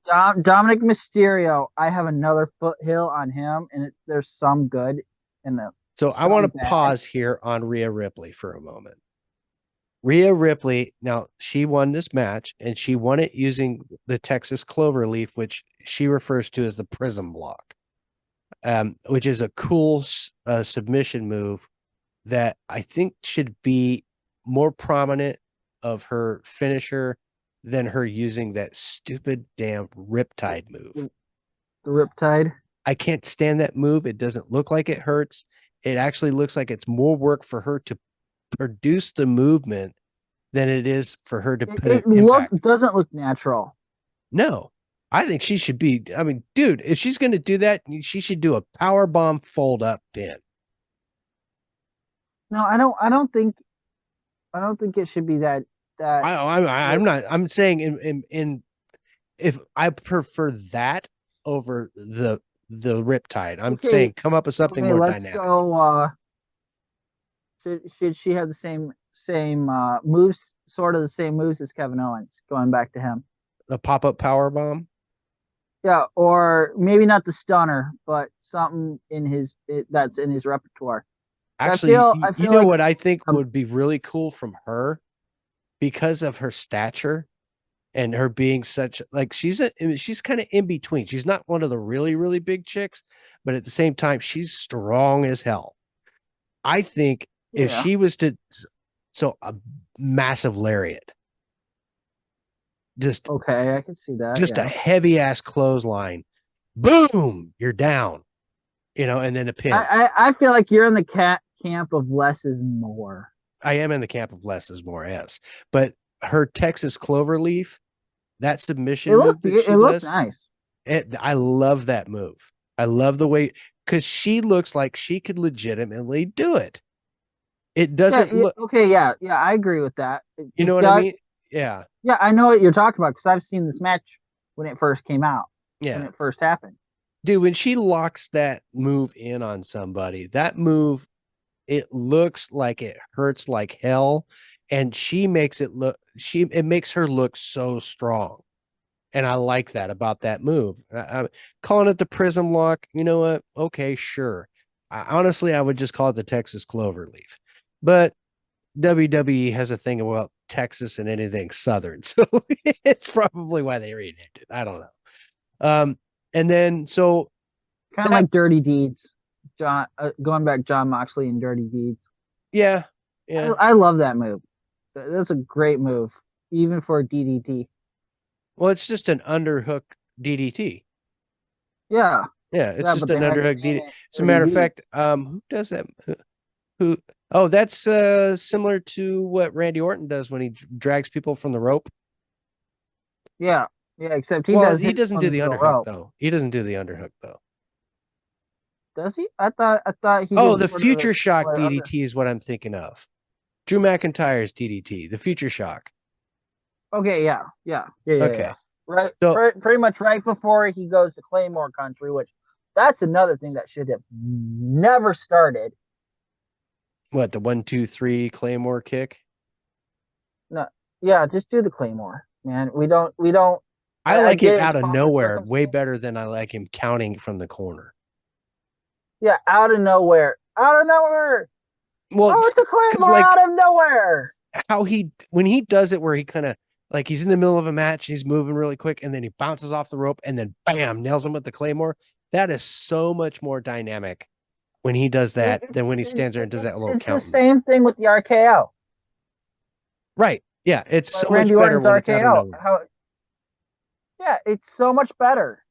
Dominic Mysterio. I have another foothill on him, and there's some good and so I want some to bad. pause here on Rhea Ripley for a moment. Rhea Ripley, now she won this match and she won it using the Texas Cloverleaf, which she refers to as the Prism Block, which is a cool submission move that I think should be more prominent of her finisher than her using that stupid damn Riptide move. The Riptide. I can't stand that move. It doesn't look like it hurts. It actually looks like it's more work for her to produce the movement than it is for her to put an impact. Doesn't look natural. No, I think she should be. I mean, dude, if she's going to do that, she should do a power bomb fold up pin. No, I don't. I don't think it should be that. I'm not. I'm saying in if I prefer that over the Riptide. I'm Okay, saying come up with something okay. more Let's dynamic. go. Should she have the same moves, sort of the same moves as Kevin Owens? Going back to him. A pop up power bomb. Yeah, or maybe not the stunner, but something that's in his repertoire. Actually, I you feel know like what I think um, would be really cool from her because of her stature and her being such like she's kind of in between. She's not one of the really big chicks, but at the same time she's strong as hell. I think If Yeah. she was to, so a massive lariat, just Okay, I can see that. just a Yeah. heavy ass clothesline, boom, you're down, and then a pin. I feel like you're in the camp of less is more. I am in the camp of less is more, yes. But her Texas Cloverleaf, that submission move that she It looked does, nice. I love that move. I love the way because she looks like she could legitimately do it. It doesn't look, Okay, yeah, I agree with that. you know It's what I got mean? Yeah, yeah, I know what you're talking about because I've seen this match when it first came out, when yeah. it first happened. Dude, when she locks that move in on somebody, that move, it looks like it hurts like hell. And she makes it makes her look so strong. And I like that about that move. I'm calling it the prism lock. You know what? Okay, sure. Honestly, I would just call it the Texas Cloverleaf. But WWE has a thing about Texas and anything Southern. So it's probably why they renamed it. I don't know. And then so Kind of that, like Dirty Deeds. John, going back, John Moxley and Dirty Deeds. yeah, yeah. I love that move. That's a great move, even for a DDT. Well, it's just an underhook DDT. Yeah, Yeah, it's yeah, just but an they had to underhook name DDT. it As a Dirty matter of Deeds. fact, who does that? Who? Oh, that's similar to what Randy Orton does when he drags people from the rope. Yeah, yeah, except he Well, does he his doesn't do under the the underhook rope. though. He doesn't do the underhook though. Does he? I thought he Oh, did the sort of a Future Shock similar under. DDT is what I'm thinking of. Drew McIntyre's DDT, the Future Shock. Okay, yeah. Okay, Right, so pretty much right before he goes to Claymore Country, which that's another thing that should have never started. what, the 1, 2, 3 Claymore kick? No, yeah, just do the Claymore, man. We don't. I I like it get out it's of pomp and nowhere way circumstance. better than I like him counting from the corner. Yeah, out of nowhere, out of nowhere. Well, Oh, it's it's a because Claymore like out of nowhere. how he when he does it where he kind of like he's in the middle of a match, he's moving really quick, and then he bounces off the rope and then bam, nails him with the claymore. That is so much more dynamic when he does that than when he stands there and does that little It's the counting. same thing with the RKO, Right. Yeah. It's like so much Randy better Orton's when it's out of RKO. nowhere. Yeah, it's so much better.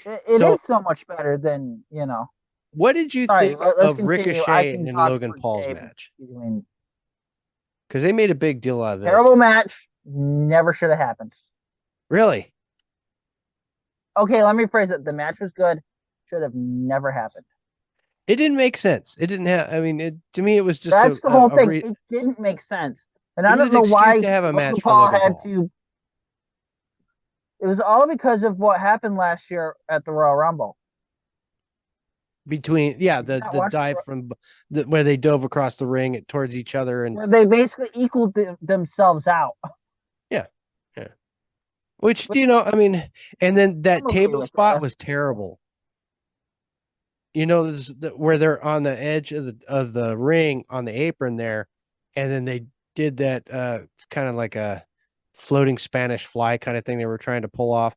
It So is so much better than what did you Sorry, think let's of continue. I Ricochet can and talk Logan for Paul's days. match? I mean, Because they made a big deal out of this. terrible match. Never should have happened. Really? Okay, let me phrase it. The match was good. Should have never happened. It didn't make sense. It didn't have, I mean, to me, it was just That's the whole thing. re, It didn't make sense. And it I was don't an know excuse why to have a Logan match for Paul Logan had Paul. to. It was all because of what happened last year at the Royal Rumble. Between Did you not the watch dive from where they dove across the ring towards each other and where they basically equaled themselves out. yeah, yeah, which But I mean, and then I'm that okay table with spot it. was terrible. Where they're on the edge of the ring on the apron there, and then they did that it's kind of like a floating Spanish fly kind of thing they were trying to pull off.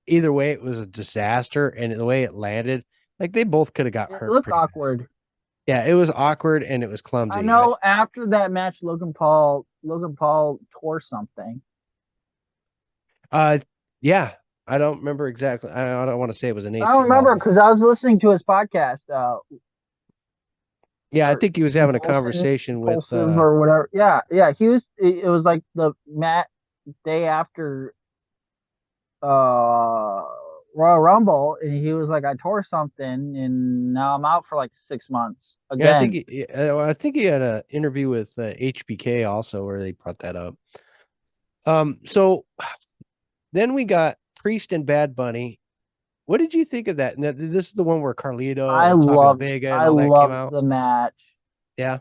Either way, it was a disaster, and the way it landed, like they both could have got It hurt looked pretty bad. awkward. Yeah, it was awkward and it was I clumsy. know after that match, Logan Paul tore something. Uh, yeah, I don't remember exactly. I don't want to say it was an I don't ACL, remember but because I was listening to his podcast, yeah, I or think he was having a conversation with Impulsive or whatever. Yeah, yeah. He was. It was like the day after Royal Rumble, and he was like, "I tore something, and now I'm out for like 6 months yeah, again." I think he had an interview with HBK also where they brought that up. So then we got Priest and Bad Bunny. What did you think of that? And this is the one where Carlito and Savio Vega and I all that came loved out. the match. Yeah,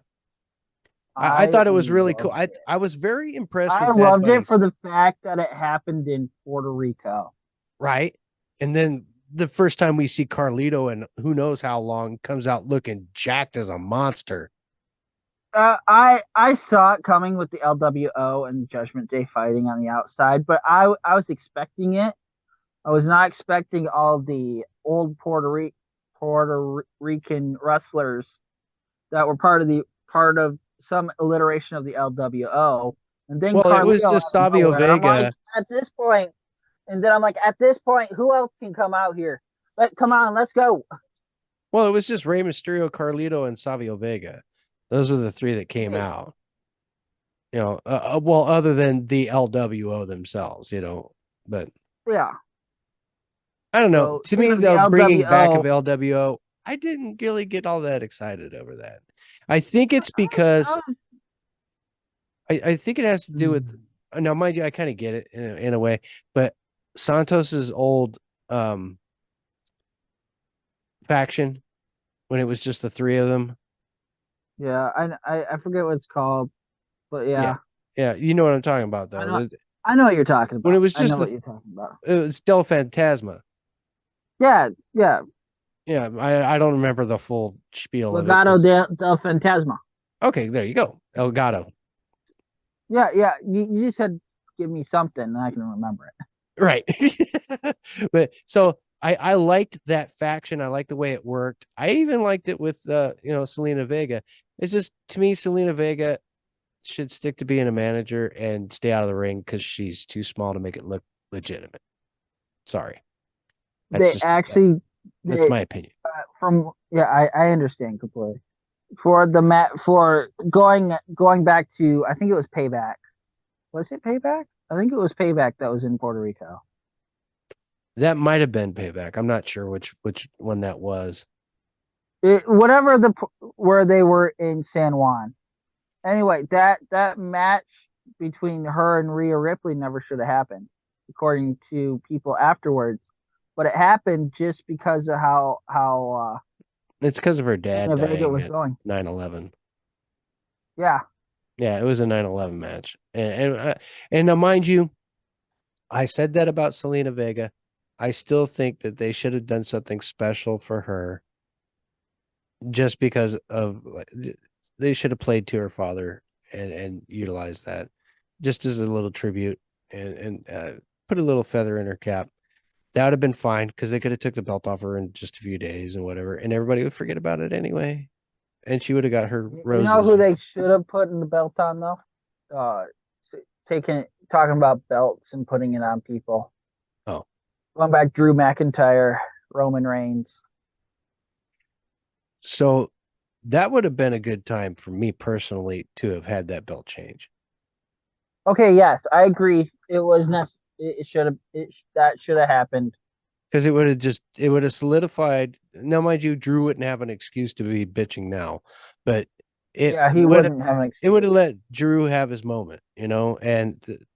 I I thought it was really cool. loved it. I was very impressed I with Bad loved it for Bunny's. the fact that it happened in Puerto Rico. Right? And then the first time we see Carlito and who knows how long comes out looking jacked as a monster. I saw it coming with the LWO and Judgment Day fighting on the outside, but I was expecting it. I was not expecting all the old Puerto Rican wrestlers that were part of some alliteration of the LWO, and then Well, it was Carlito out just of Savio nowhere. I'm like, Vega. at this point, and then I'm like, at this point, who else can come out here? Come on, let's go. Well, it was just Rey Mysterio, Carlito, and Savio Vega. Those are the three that came Hey, out. Well, other than the LWO themselves, but yeah. I don't know. So To me, speaking of the the bringing back of LWO, LWO, I didn't really get all that excited over that. I think it's I because was, I think it has to do with mm, now, mind you, I kind of get it in a way, but Santos's old um faction when it was just the three of them. yeah, I forget what it's called, but Yeah, yeah, yeah, you know what I'm talking about I though. know I know what you're talking When it about. was I just know what you're talking about. it was Del Fantasma. Yeah, yeah, Yeah, I don't remember the full spiel of it Legado because del Fantasma. okay, there you go, El Gato. Yeah, yeah. You just said give me something, and I can remember it. Right. But so I liked that faction. I liked the way it worked. I even liked it with Selena Vega. It's just to me, Selena Vega should stick to being a manager and stay out of the ring because she's too small to make it look legitimate. Sorry. That's They just actually, that's they my opinion. from yeah, I understand completely. For the mat for going back to I think it was Payback. Was it Payback? I think it was Payback that was in Puerto Rico. That might have been payback. I'm not sure which one that was. Whatever where they were in San Juan. Anyway, that match between her and Rhea Ripley never should have happened, according to people afterwards. But it happened just because of how It's because of her dad Selena Vega dying was at going. 9/11. Yeah, Yeah, it was a 9/11 match. And now mind you, I said that about Selena Vega. I still think that they should have done something special for her just because of they should have played to her father and utilized that just as a little tribute and put a little feather in her cap. That would have been fine because they could have took the belt off her in just a few days and whatever, and everybody would forget about it anyway. And she would have got her you know roses. who they should have put in the belt on though? Uh, taking talking about belts and putting it on people. Oh, Going back, Drew McIntyre, Roman Reigns. so that would have been a good time for me personally to have had that belt change Okay, yes, I agree. It was necessary. It should have. That should have happened. because it would have solidified. Now, mind you, Drew wouldn't have an excuse to be bitching now, but it Yeah, he would wouldn't have an it would excuse. have let Drew have his moment, and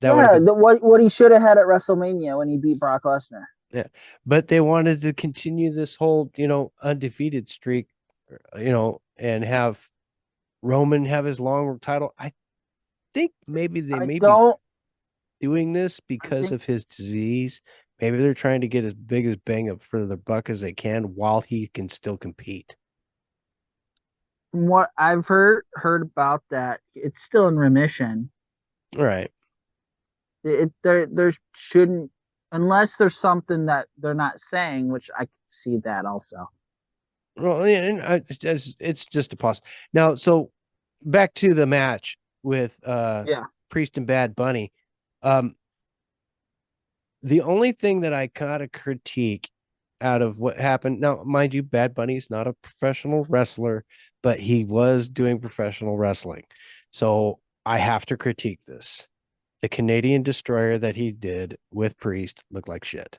that would have Yeah, been what he should have had at WrestleMania when he beat Brock Lesnar. yeah. But they wanted to continue this whole undefeated streak, and have Roman have his long title. I think maybe they I may be don't. doing this I because think of his disease. Maybe they're trying to get as big as bang up for the buck as they can while he can still compete. from what I've heard about that, it's still in remission. All right. There shouldn't unless there's something that they're not saying, which I can see that also. Well, yeah, and it's just a pause. Now, so back to the match with Yeah. Priest and Bad Bunny. Um, the only thing that I kind of critique out of what happened now, mind you, Bad Bunny's not a professional wrestler, but he was doing professional wrestling. So I have to critique this. The Canadian Destroyer that he did with Priest looked like shit.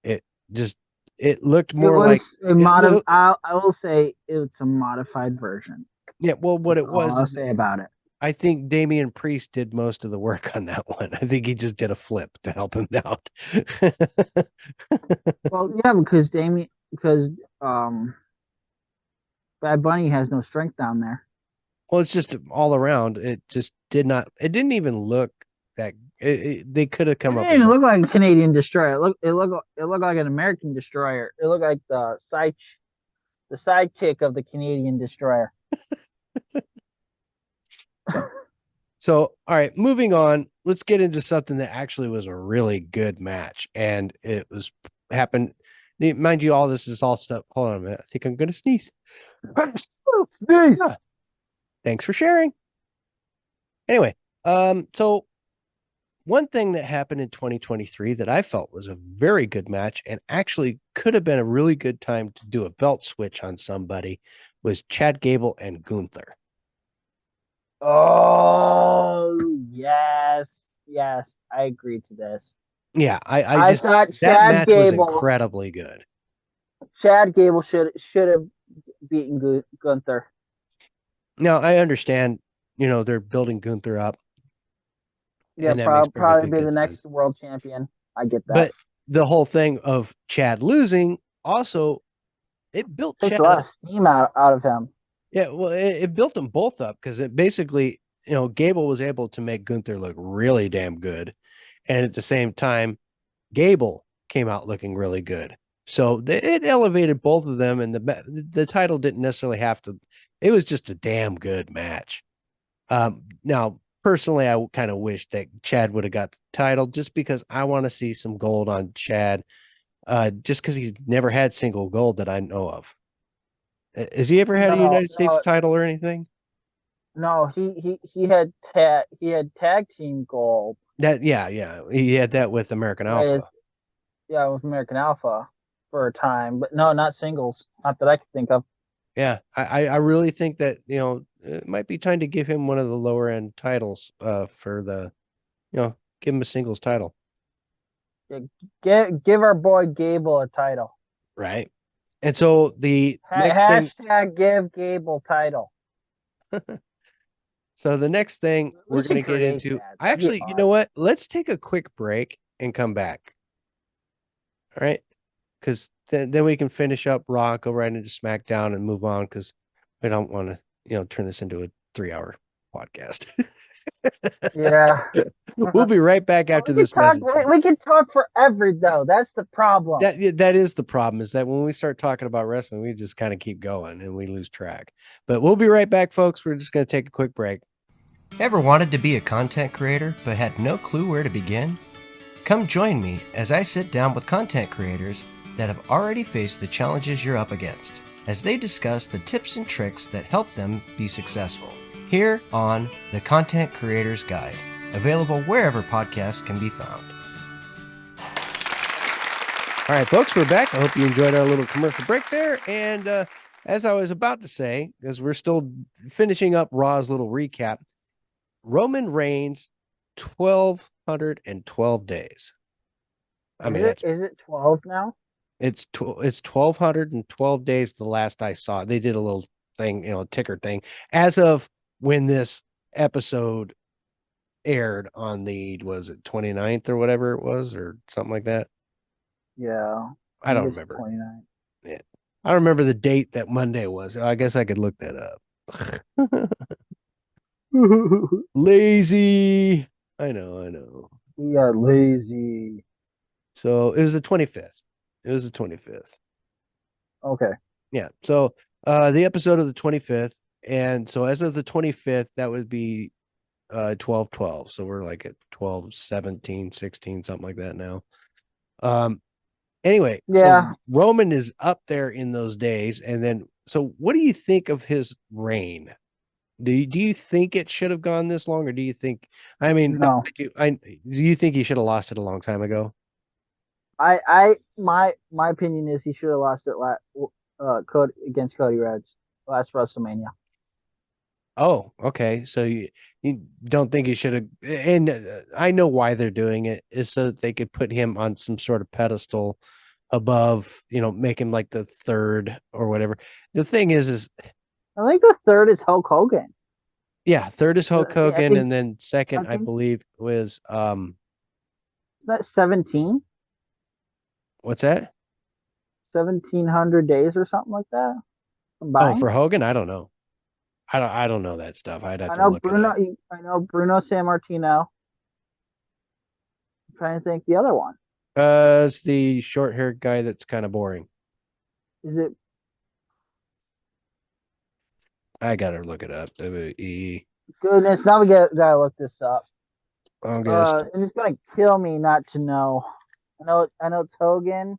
It just it looked It more was like a it looked I will say it's a modified version. yeah, well what That's it all was I'll is say about it. I think Damian Priest did most of the work on that one. I think he just did a flip to help him out. Well, yeah, because um Bad Bunny has no strength down there. Well, it's just all around. It just did not. It didn't even look that. They could have It come up didn't with even look something. like a Canadian destroyer. It looked like an American destroyer. It looked like the sidekick of the Canadian destroyer. So, all right, moving on. Let's get into something that actually was a really good match, and it was happened. Mind you, all this is all stuff. Hold on a minute. I think I'm gonna sneeze. Yeah. Thanks for sharing. Anyway, so one thing that happened in 2023 that I felt was a very good match and actually could have been a really good time to do a belt switch on somebody was Chad Gable and Gunther. Oh, yes. Yes, I agree to this. Yeah, I I just thought that match was incredibly good. Chad Gable should have beaten Gunther. Now I understand, they're building Gunther up, Yeah, and that makes probably perfectly be good the sense. next world champion. I get that. But the whole thing of Chad losing also it built Takes a Chad lot up. of steam out of him. Yeah, well, it built them both up because it basically, Gable was able to make Gunther look really damn good, and at the same time, Gable came out looking really good. So it elevated both of them, and the title didn't necessarily have to. It was just a damn good match. Now, personally, I kind of wish that Chad would have got the title just because I want to see some gold on Chad. Just because he's never had single gold that I know of. Has he ever had a No, United States no, title or anything? no. He had tag team gold. Yeah. He had that with American Yeah, Alpha. yeah, with American Alpha for a time, but no, not singles. Not that I could think of. Yeah, I really think that, it might be time to give him one of the lower end titles for give him a singles title, Yeah, give our boy Gable a title. right? And so the next thing, Hashtag give Gable title. we're We going to should get create into, that. I That'd be actually, you know awesome. what? Let's take a quick break and come back. All right. Because then we can finish up Raw, go right into SmackDown and move on because we don't want to, turn this into a 3 hour podcast. Yeah. We'll be right back after We could this talk. message. We could talk forever, though. That's the problem. That is the problem, is that when we start talking about wrestling, we just kind of keep going and we lose track. But we'll be right back, folks. We're just going to take a quick break. Ever wanted to be a content creator but had no clue where to begin? Come join me as I sit down with content creators that have already faced the challenges you're up against, as they discuss the tips and tricks that help them be successful. Here on The Content Creator's Guide, available wherever podcasts can be found. All right, folks, we're back. I hope you enjoyed our little commercial break there. And as I was about to say, because we're still finishing up Raw's little recap, Roman Reigns, 1,212 days. I mean, Is it 12 now? it's 1,212 days the last I saw. They did a little thing, ticker thing, as of when this episode aired on was it 29th or whatever it was, or something like that. Yeah. I don't It's remember. 29. Yeah. I don't remember the date that Monday was. I guess I could look that up. Lazy. I know. We are lazy. So it was the 25th. It was the 25th. Okay. Yeah. So the episode of the 25th. And so as of the 25th, that would be 12/12. So we're like at 12/17/16, something like that now. Anyway, so Yeah. Roman is up there in those days. And then, so what do you think of his reign? Do you think it should have gone this long, or do you think? I mean, not No. that do you think he should have lost it a long time ago? My opinion is he should have lost it against Cody Rhodes last WrestleMania. Oh, okay. So you don't think he should have? And I know why they're doing it is so that they could put him on some sort of pedestal above, make him like the third or whatever. The thing is I think the third is Hulk Hogan. yeah, third is Hulk I Hogan, think and then I second, I think believe, was that's 17, what's that? 1,700 days or something like that Oh, combined. for Hogan, I don't know. I don't know that stuff. I'd have I to know look it Bruno. up. I know Bruno Sammartino. I'm trying to think the other one. It's the short-haired guy that's kind of boring. Is it? I gotta look it up. WWE Goodness, now gotta look this up. August. And it's gonna kill me not to know. I know it's Hogan.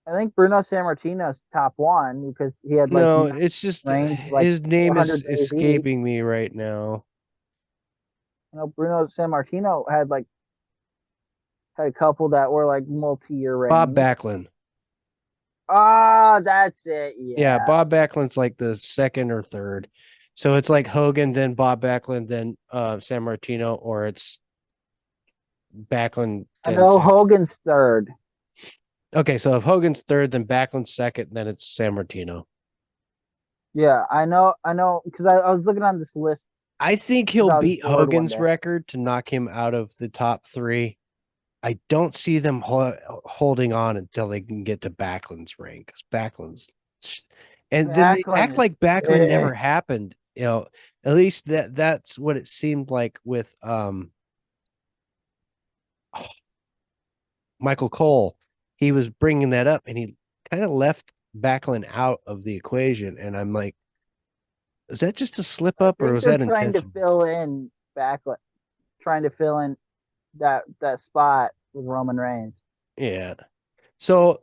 I think Bruno Sammartino's top one because he had like No, nine it's just reigns, like his name is 400 days each. escaping me right now. Bruno Sammartino had a couple that were like multi-year Bob reigns. Backlund. Oh, that's it. Yeah, Yeah. Bob Backlund's like the second or third. So it's like Hogan, then Bob Backlund, then San Martino, or it's Backlund, I then know San. Hogan's third. Okay, so if Hogan's third, then Backlund's second, then it's San Martino. Yeah, I know, because I was looking on this list I think because he'll I was beat bored one Hogan's day. record to knock him out of the top three. I don't see them holding on until they can get to Backlund's ring because Backlund's, and then they Backlund act is like Backlund never sick. happened. At least that's what it seemed like with Michael Cole. He was bringing that up, and he kind of left Backlund out of the equation. And I'm like, is that just a slip I up, or think was they're that trying to intentional? fill in Backlund, trying to fill in that spot with Roman Reigns. Yeah. So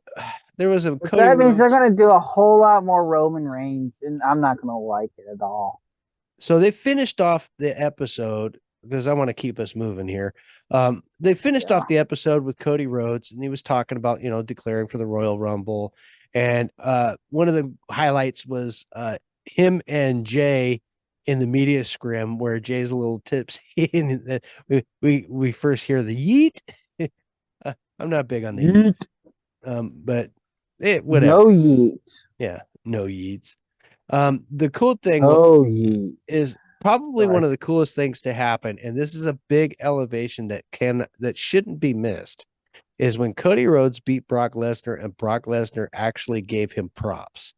there was a But Cody that means they're Rhodes. gonna do a whole lot more Roman Reigns, and I'm not gonna like it at all. So they finished off the episode because I want to keep us moving here. They finished Yeah. off the episode with Cody Rhodes, and he was talking about declaring for the Royal Rumble, and one of the highlights was him and Jay in the media scrim where Jay's a little tipsy, and we first hear the yeet. I'm not big on the yeet, Yeet. but whatever. No yeet. Yeah, no yeets. The cool thing was No yeet. is probably one Sorry. of the coolest things to happen, and this is a big elevation that shouldn't be missed, is when Cody Rhodes beat Brock Lesnar and Brock Lesnar actually gave him props.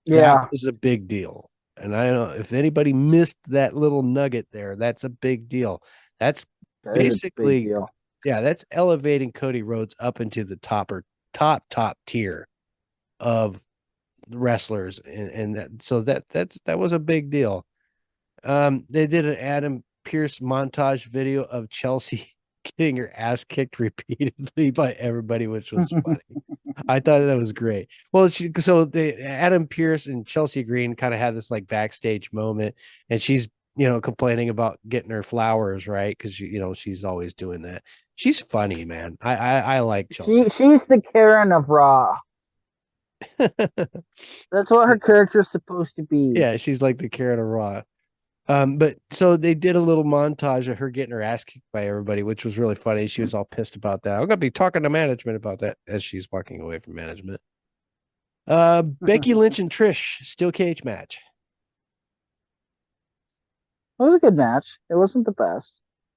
That Yeah, was a big deal. And I don't know if anybody missed that little nugget there. That's a big deal. That's that is a big basically, deal. yeah, that's elevating Cody Rhodes up into the top tier of wrestlers, and that was a big deal. They did an Adam Pierce montage video of Chelsea getting her ass kicked repeatedly by everybody, which was funny. I thought that was great. Well, Adam Pierce and Chelsea Green kind of had this like backstage moment, and she's complaining about getting her flowers right because she's always doing that. She's funny, man. I like Chelsea. She's the Karen of Raw. That's what her She, character's supposed to be. yeah, she's like the Karen of Raw. But so they did a little montage of her getting her ass kicked by everybody, which was really funny. She was all pissed about that. I'm gonna be talking to management about that as she's walking away from management. Becky It Lynch and Trish steel cage match. was a good match. It wasn't the best,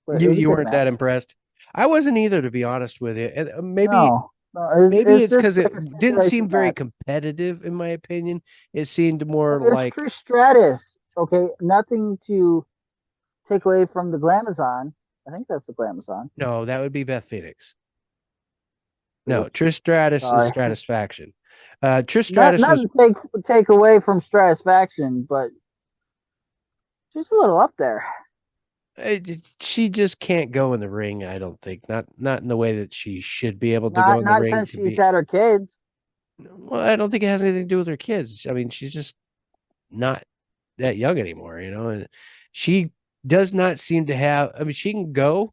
but it You was a you good weren't that match. impressed. I wasn't either, to be honest with you. And No, no, maybe it's it's just because it like a didn't stipulation seem very match. competitive, in my opinion. It seemed more It's like Trish Stratus. Okay, nothing to take away from the Glamazon. I think that's the Glamazon. no, that would be Beth Phoenix. No, Oops, Trish Stratus is sorry. Stratusfaction. Trish Not Stratus not was to take away from Stratusfaction, but just a little up there. she just can't go in the ring. I don't think not in the way that she should be able to go Not in the not ring since to she's be. had her kids. Well, I don't think it has anything to do with her kids. I mean, she's just not that young anymore, and she does not seem to have. I mean, she can go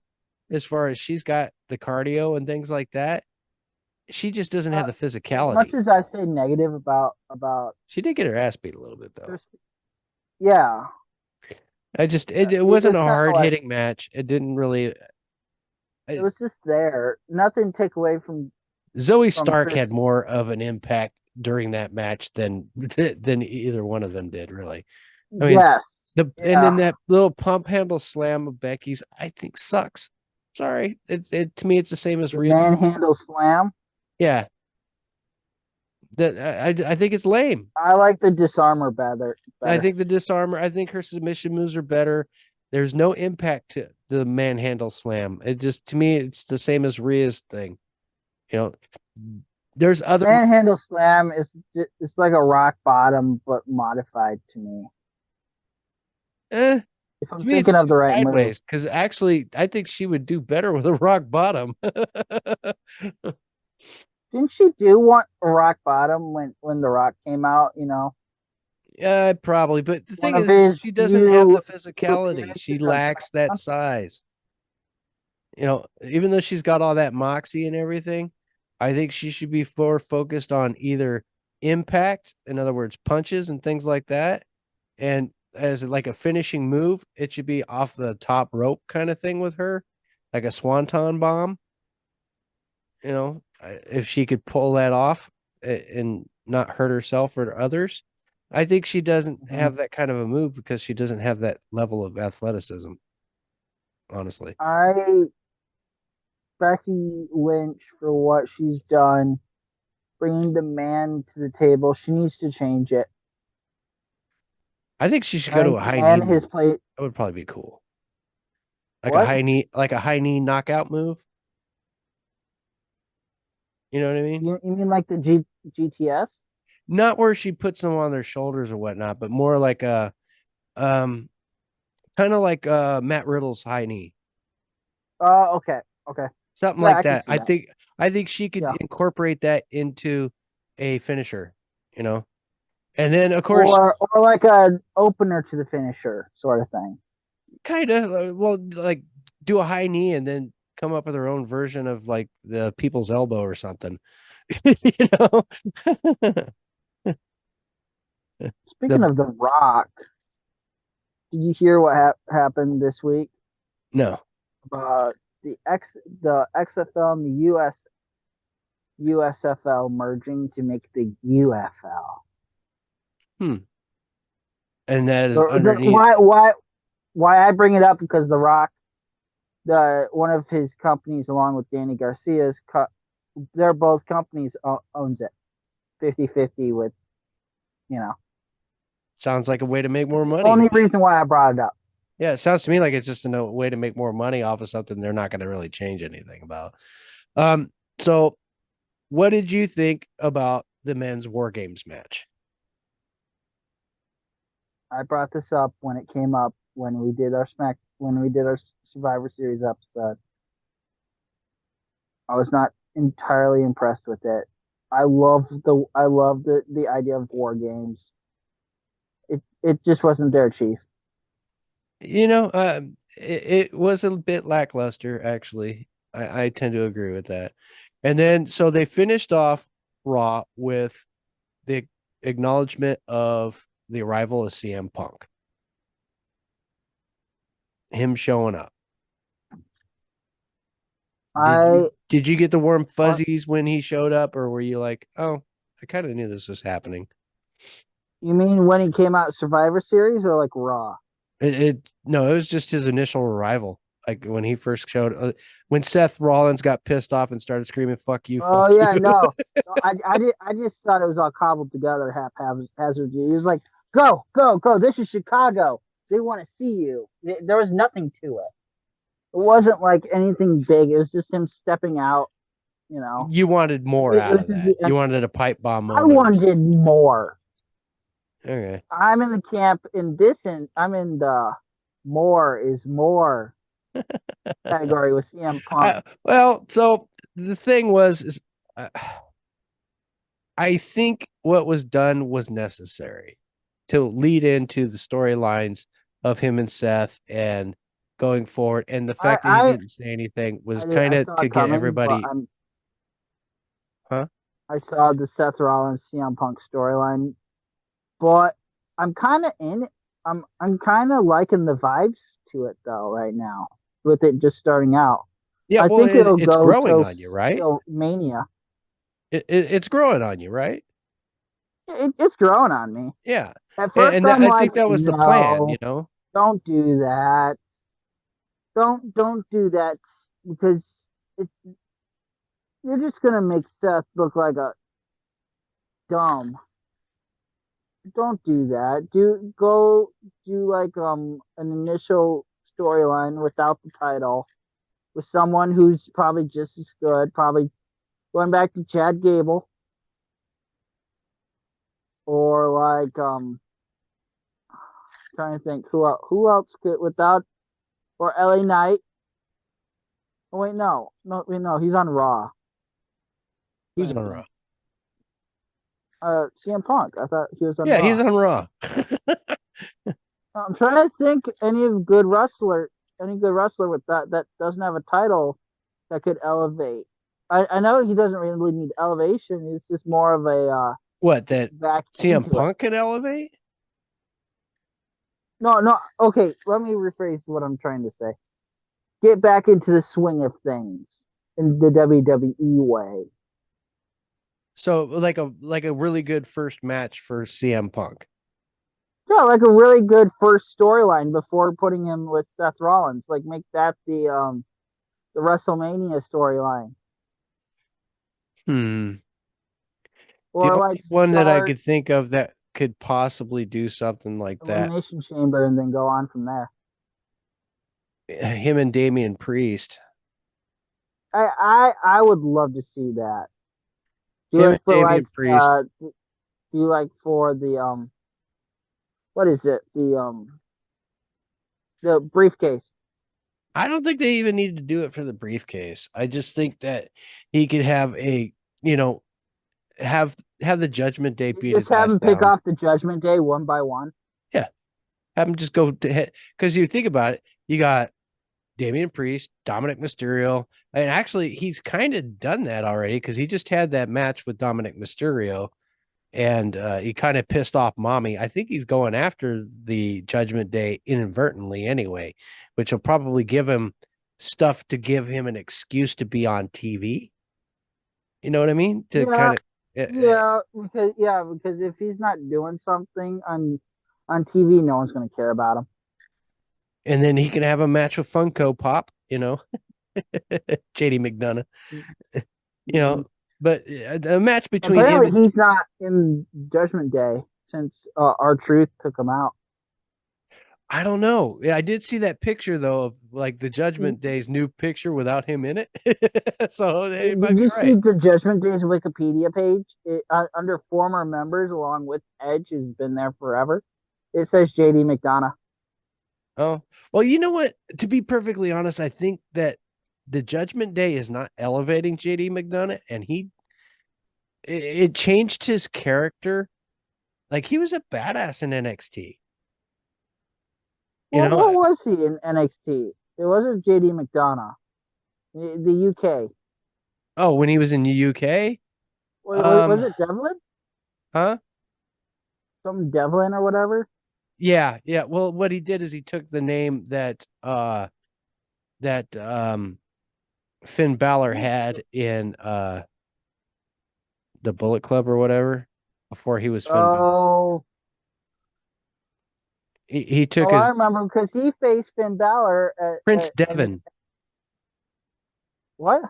as far as she's got the cardio and things like that. She just doesn't have the As much physicality. as I say negative about She did get her ass beat a little bit though. Chris, yeah, It it wasn't just a kind of hard like hitting match. It didn't really. it I, was just there. Nothing to take away Zoe from Stark Trish. had more of an impact during that match than either one of them did, really. I mean, Yes, and then yeah. that little pump handle slam of Becky's, I think sucks. Sorry, it to me it's the same as The Rhea's. manhandle slam. Yeah, that I think it's lame. I like the disarmor better. I Better. think the disarmor. I think her submission moves are better. There's no impact to the manhandle slam. It just to me it's the same as Rhea's thing. You know, there's The other. manhandle slam is it's like a rock bottom but modified to me. Eh, If I'm to me, it's thinking of too the right move. sideways because actually, I think she would do better with a rock bottom. Didn't she do one rock bottom when the Rock came out? Yeah, probably. But the One thing of is, his she doesn't have the few physicality. She appearances on lacks that SmackDown. size. Even though she's got all that moxie and everything, I think she should be more focused on either impact, in other words, punches and things like that. And as like a finishing move, it should be off the top rope kind of thing with her, like a swanton bomb. If she could pull that off and not hurt herself or others, I think she doesn't Mhm. have that kind of a move because she doesn't have that level of athleticism, honestly. I Becky Lynch for what she's done, bringing the man to the table. She needs to change it. I think she should I go to think a the high knee man has move. played That would probably be cool. what? Like a high knee knockout move. You know what I mean? You mean like the GTS? Not where she puts them on their shoulders or whatnot, but more like a um kind of like Matt Riddle's high knee. Okay, okay, Something yeah, like I can that. see that. I think she could Yeah, incorporate that into a finisher, you know. And then of course, or like an opener to the finisher sort of thing. kind of well like do a high knee and then come up with her own version of like the people's elbow or something. you know. Speaking the of The Rock, did you hear what happened this week no. about the XFL and the USFL merging to make the UFL? Hmm. And that is The underneath. why I bring it up because The Rock, one of his companies along with Danny Garcia's, they're both companies owns it 50-50 with you know Sounds like a way to make more money to only me. reason why I brought it up. Yeah, it sounds to me like it's just a way to make more money off of something they're not going to really change anything about. So what did you think about the men's War Games match? I brought this up when it came up when we did our Survivor Series episode. I was not entirely impressed with it. I love the idea of war games. It just wasn't there, Chief. It was a bit lackluster, actually. I tend to agree with that. And then, so they finished off Raw with the acknowledgement of the arrival of CM Punk, him showing up. I Did you get the warm what fuzzies when he showed up, or were you like, oh, I kind of knew this was happening? you mean when he came out Survivor Series or like Raw? It no, it was just his initial arrival. Like when he first showed, when Seth Rollins got pissed off and started screaming "fuck you, fuck Oh yeah, you." no, no I just thought it was all cobbled together haphazardly. He was like, "Go, go, go! This is Chicago. They want to see you." There was nothing to it. It wasn't like anything big. It was just him stepping out. You know, You wanted more it out was of just that. the You entrance. wanted a pipe bomb I moment or something. wanted more. Okay. I'm in the camp in this, and I'm in the more is more category with CM Punk. So the thing was, is uh, I think what was done was necessary to lead into the storylines of him and Seth and going forward. And the I fact that he I didn't say anything was I kind of saw to it get coming, but everybody, huh? I saw the Seth Rollins CM Punk storyline, but I'm kind of in it. I'm kind of liking the vibes to it though right now with it just starting out. Yeah, I well, think it'll it's go growing on you, right? till Mania. It's growing on you, right? It's growing on me. Yeah. At first, And I'm I like, think that was the plan, no, you know? don't do that. Don't do that because it, you're just gonna make Seth look like a dumb. Don't do that. Do like an initial storyline without the title with someone who's probably just as good. Probably going back to Chad Gable or like trying to think who else could without or LA Knight. Oh wait, no, he's on Raw. Who's Same on thing. Raw? CM Punk. I thought he was on Yeah, he's Raw. on Raw. I'm trying to think any good wrestler with that doesn't have a title that could elevate. I know he doesn't really need elevation. It's just more of a What, that back CM into it. Punk can elevate? No, no. Okay, let me rephrase what I'm trying to say. Get back into the swing of things in the WWE way. So like a really good first match for CM Punk. Yeah, like a really good first storyline before putting him with Seth Rollins. Like make that the WrestleMania storyline, Hmm. The or like only one that I start could think of that could possibly do something like that, Elimination Chamber and then go on from there. him and Damian Priest. I would love to see that. Do Him it and for Damian Priest. do you like for the what is it the briefcase? I don't think they even need to do it for the briefcase. I just think that he could have a, you know, have the Judgment Day You beat just his have ass him pick down. off the Judgment Day one by one. Yeah, have him just go to hit because you think about it, you got Damian Priest, Dominic Mysterio, and actually he's kind of done that already because he just had that match with Dominic Mysterio, and he kind of pissed off Mommy. I think he's going after the Judgment Day inadvertently anyway, which will probably give him stuff to give him an excuse to be on TV. You know what I mean? To Yeah, kind of, because if he's not doing something on TV, no one's going to care about him. and then he can have a match with Funko Pop. JD McDonough. You know, Mhm. but a match between him Apparently, and he's not in Judgment Day since our truth took him out. I don't know. Yeah, I did see that picture though of like the Judgment Day's new picture without him in it. So they might Did be you see right. the Judgment Day's Wikipedia page? Under former members, along with Edge, has been there forever. It says JD McDonough. Oh, well, you know what? To be perfectly honest, I think that the Judgment Day is not elevating JD McDonough, and it changed his character. Like he was a badass in NXT. You What know, was he in NXT? It wasn't JD McDonough. The UK. oh, when he was in the UK, Was um, it Devlin? huh? Some Devlin or whatever? Yeah, yeah. Well, what he did is he took the name that Finn Balor had in the Bullet Club or whatever before he was Finn Balor. Oh, He took oh, I his remember because he faced Finn Balor Prince and Devon. what?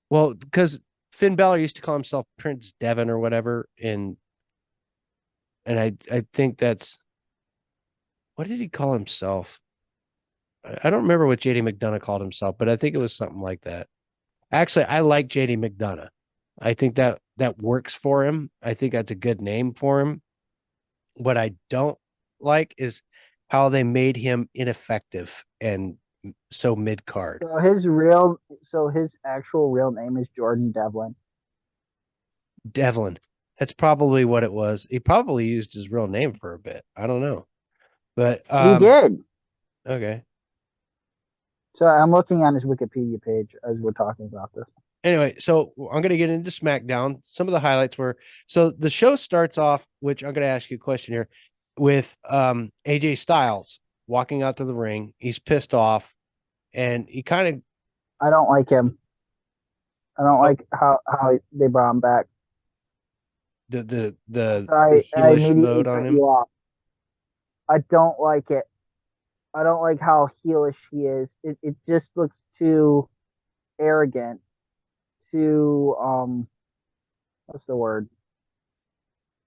Well, because Finn Balor used to call himself Prince Devon or whatever, and I think that's what did he call himself? I don't remember what JD McDonough called himself, but I think it was something like that. Actually, I like JD McDonough. I think that works for him. I think that's a good name for him. What I don't like is how they made him ineffective and so mid card. So his actual real name is Jordan Devlin. Devlin. That's probably what it was. He probably used his real name for a bit. I don't know. But He did. okay. So I'm looking on his Wikipedia page as we're talking about this. Anyway, so I'm going to get into SmackDown. Some of the highlights were so the show starts off, which I'm going to ask you a question here, with AJ Styles walking out to the ring. He's pissed off and he kind of I don't like him. I don't oh, like how they brought him back. the So the I heelish immediately mode on cut you him. off. I don't like it. I don't like how heelish he is. It just looks too arrogant, too what's the word?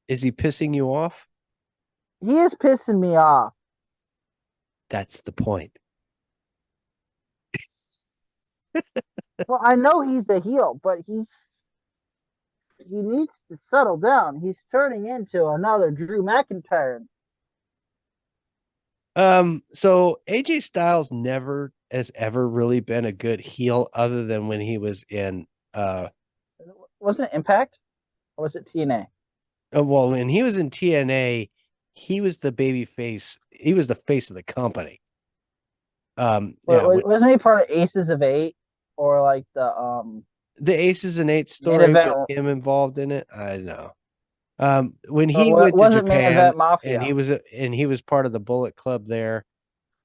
Is he pissing you off? He is pissing me off. That's the point. Well, I know he's a heel, but he needs to settle down. He's turning into another Drew McIntyre. So AJ Styles never has ever really been a good heel other than when he was in uh wasn't it Impact or was it TNA? Well, when he was in TNA, he was the baby face. He was the face of the company. Yeah, Wasn't he part of Aces of Eight or like the Aces and Eight main story event with him involved in it, I know. When or he what went to wasn't main Japan event and Mafia? he was part of the Bullet Club there,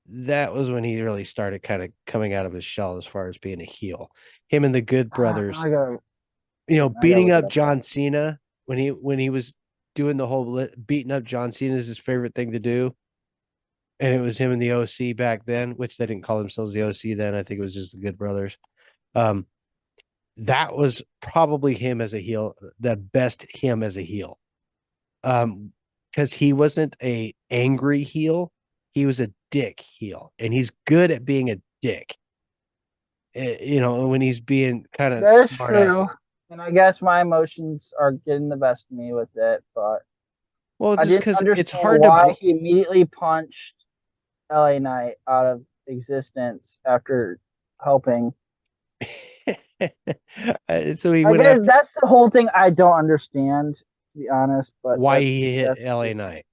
that was when he really started kind of coming out of his shell as far as being a heel. Him and the Good Brothers, I gotta I gotta beating look it up up now. John Cena when he was doing the whole beating up John Cena is his favorite thing to do. And it was him and the OC back then, which they didn't call themselves the OC then. I think it was just the Good Brothers. Um, that was probably him as a heel, the best him as a heel. Because he wasn't a angry heel, he was a dick heel, and he's good at being a dick. When he's being kind of That is smart true. assy. And I guess my emotions are getting the best of me with it, but Well, I just didn't because it's understand hard to why he immediately punched LA Knight out of existence after helping. so he I went guess after that's the whole thing I don't understand, to be honest, but why he hit LA just Knight.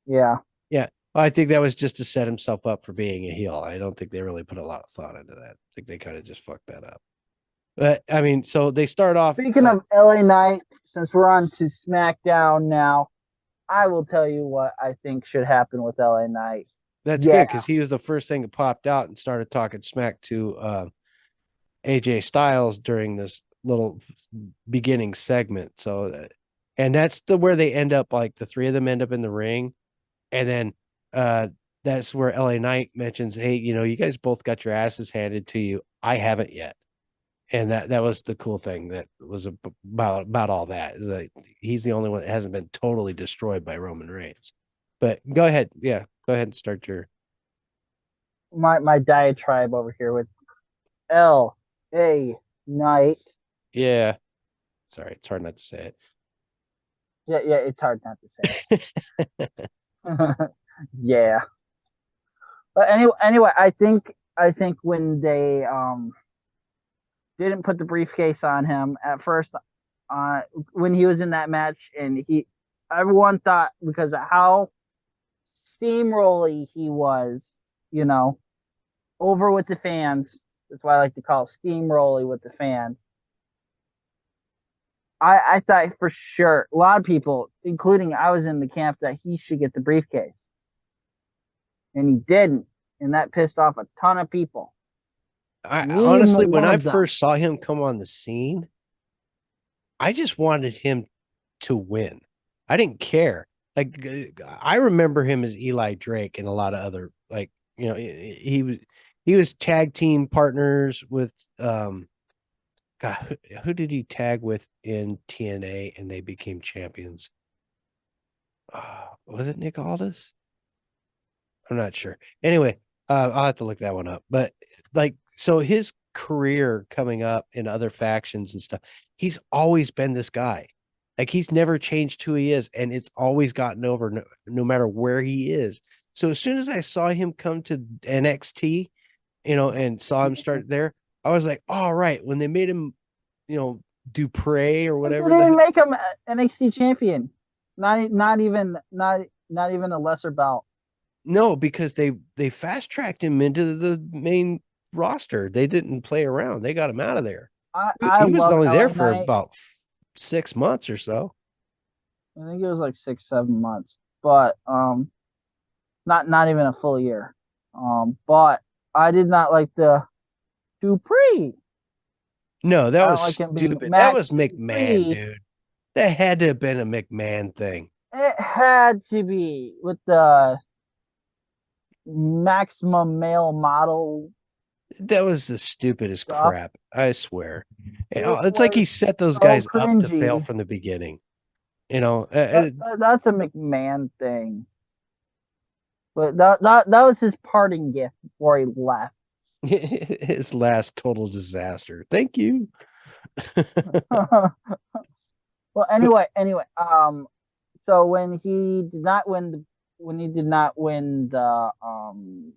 yeah. Yeah. Well, I think that was just to set himself up for being a heel. I don't think they really put a lot of thought into that. I think they kind of just fucked that up. But I mean, so they start off. Speaking of LA Knight, since we're on to SmackDown now, I will tell you what I think should happen with LA Knight. That's Yeah, good because he was the first thing that popped out and started talking smack to AJ Styles during this little beginning segment. So, and that's where they end up. Like the three of them end up in the ring, and then uh, that's where LA Knight mentions, "Hey, you guys both got your asses handed to you. I haven't yet." And that was the cool thing that was about all that is that he's the only one that hasn't been totally destroyed by Roman Reigns. But go ahead, yeah, go ahead and start your my diatribe over here with LA Knight. yeah. Sorry, it's hard not to say Yeah, it's hard not to it. say. Yeah. But anyway, I think when they didn't put the briefcase on him at first, uh, when he was in that match, and everyone thought because of how steamrolly he was, you know, over with the fans. That's why I like to call it steamrolly with the fans. I thought for sure a lot of people, including I was in the camp, that he should get the briefcase, and he didn't, and that pissed off a ton of people. I Me even honestly, when one I of them. first saw him come on the scene, I just wanted him to win. I didn't care. Like I remember him as Eli Drake and a lot of other he was tag team partners with God, who did he tag with in TNA and they became champions? Was it Nick Aldis? I'm not sure. Anyway, I'll have to look that one up. But like, so his career coming up in other factions and stuff, he's always been this guy. Like he's never changed who he is, and it's always gotten over no matter where he is. So as soon as I saw him come to NXT, and saw him start there, I was like, all right. When they made him, you know, Dupre or They whatever didn't the even hell. make him NXT champion. Not even a lesser belt. No, because they fast tracked him into the main roster. They didn't play around. They got him out of there. I He was love only there LA for Knight. about 6 months or so. I think it was like 6 7 months, but not even a full year. But I did not like the Dupree. No, that I was don't like him being stupid. That Max was McMahon, Dupree. dude. That had to have been a McMahon thing. It had to be with the maximum male model That was the stupidest stuff. crap. I swear. It It's like he was set those so guys up to fail cringy. from the beginning. That's a McMahon thing. But that was his parting gift before he left. His last total disaster. Thank you. Well, But anyway, so when he did not win the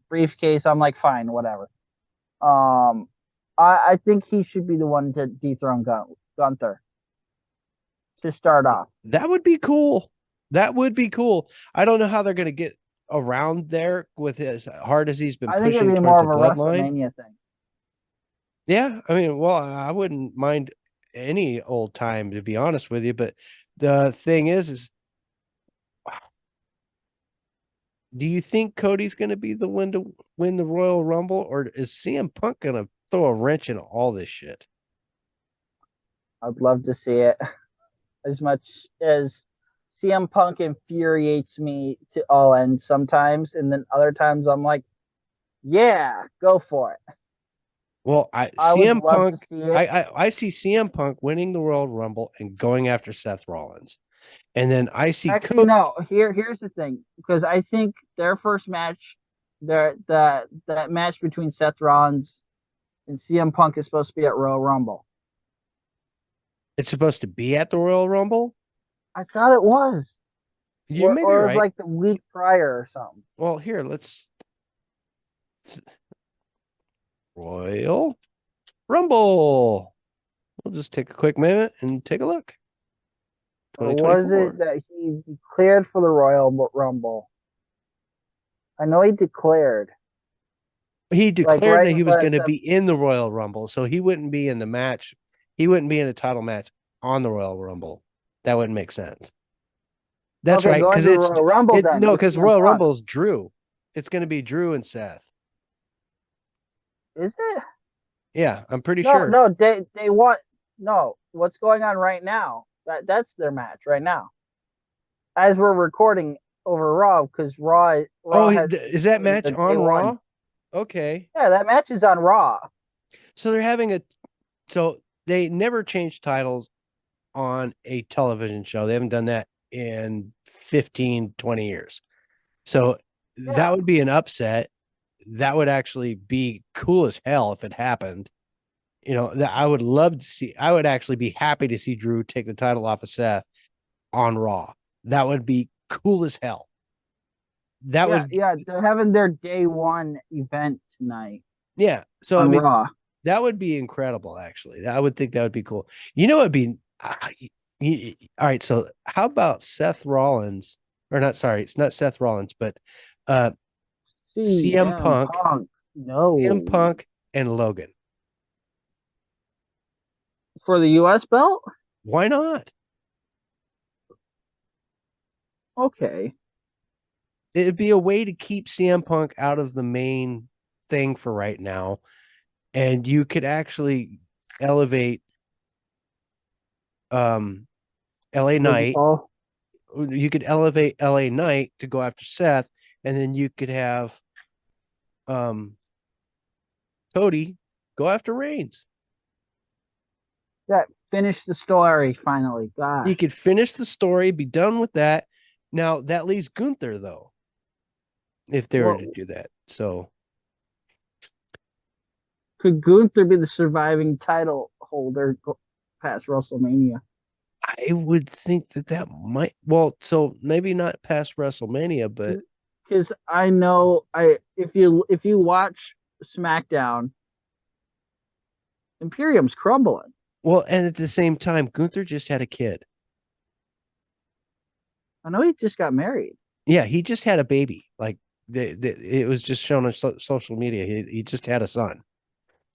briefcase, I'm like, fine, whatever. Um, I think he should be the one to dethrone Gunther to start off. That would be cool. That would be cool. I don't know how they're going to get around there with as hard as he's been I think it'd pushing be towards more the of a bloodline. WrestleMania thing. Yeah, I mean, well, I wouldn't mind any old time to be honest with you, but the thing is do you think Cody's going to be the one to win the Royal Rumble, or is CM Punk going to throw a wrench in all this shit? I'd love to see it as much as CM Punk infuriates me to all ends sometimes, and then other times I'm like, yeah, go for it. Well, I would CM love to Punk, see it. I see CM Punk winning the Royal Rumble and going after Seth Rollins, and then I see Actually, Cody. no. Here's the thing, because I think their first match, that match between Seth Rollins and CM Punk is supposed to be at Royal Rumble. It's supposed to be at the Royal Rumble. I thought it was, You may be or it was right. like the week prior or something. Well, here, let's Royal Rumble. We'll just take a quick minute and take a look. Or was 2024. it that he declared for the Royal Rumble? I know he declared, He like declared right that in he was front of going to Seth. be in the Royal Rumble, so he wouldn't be in the match. He wouldn't be in a title match on the Royal Rumble. That wouldn't make sense. That's Okay, right, going because to the Royal Rumble then no, with because CM Royal Punk. Rumble is Drew. It's going to be Drew and Seth. Is it? Yeah, I'm pretty No, sure. no, they want no. What's going on right now? That's their match right now. As we're recording over Raw, because Oh, Raw has is that the match day on one. Raw? Okay, Yeah, that match is on Raw. so they're having a so they never changed titles on a television show. They haven't done that in 15, 20 years. So that Yeah, would be an upset. That would actually be cool as hell if it happened. You know, that I would love to see. I would actually be happy to see Drew take the title off of Seth on Raw. That would be cool as hell. That yeah, would, yeah. They're having their day one event tonight yeah. So I on mean, Raw. that would be incredible. Actually, I would think that would be cool. You know, it'd be. All right. So how about Seth Rollins? Or not? Sorry, it's not Seth Rollins, but uh, CM CM Punk, Punk. CM No, Punk, and Logan. for the U.S. belt. Why not? Okay. It'd be a way to keep CM Punk out of the main thing for right now, and you could actually elevate um LA Logan Knight. Paul. You could elevate LA Knight to go after Seth, and then you could have um Cody go after Reigns. Yeah, finish the story finally. You Gosh. could finish the story, be done with that. Now that leaves Gunther though, if they were What to do that. So could Gunther be the surviving title holder past WrestleMania? I would think that that might, well, so maybe not past WrestleMania, but Because I know I if you watch SmackDown, Imperium's crumbling. well, and at the same time, Gunther just had a kid. I know he just got married. Yeah, he just had a baby. Like it was just shown on social media. He just had a son.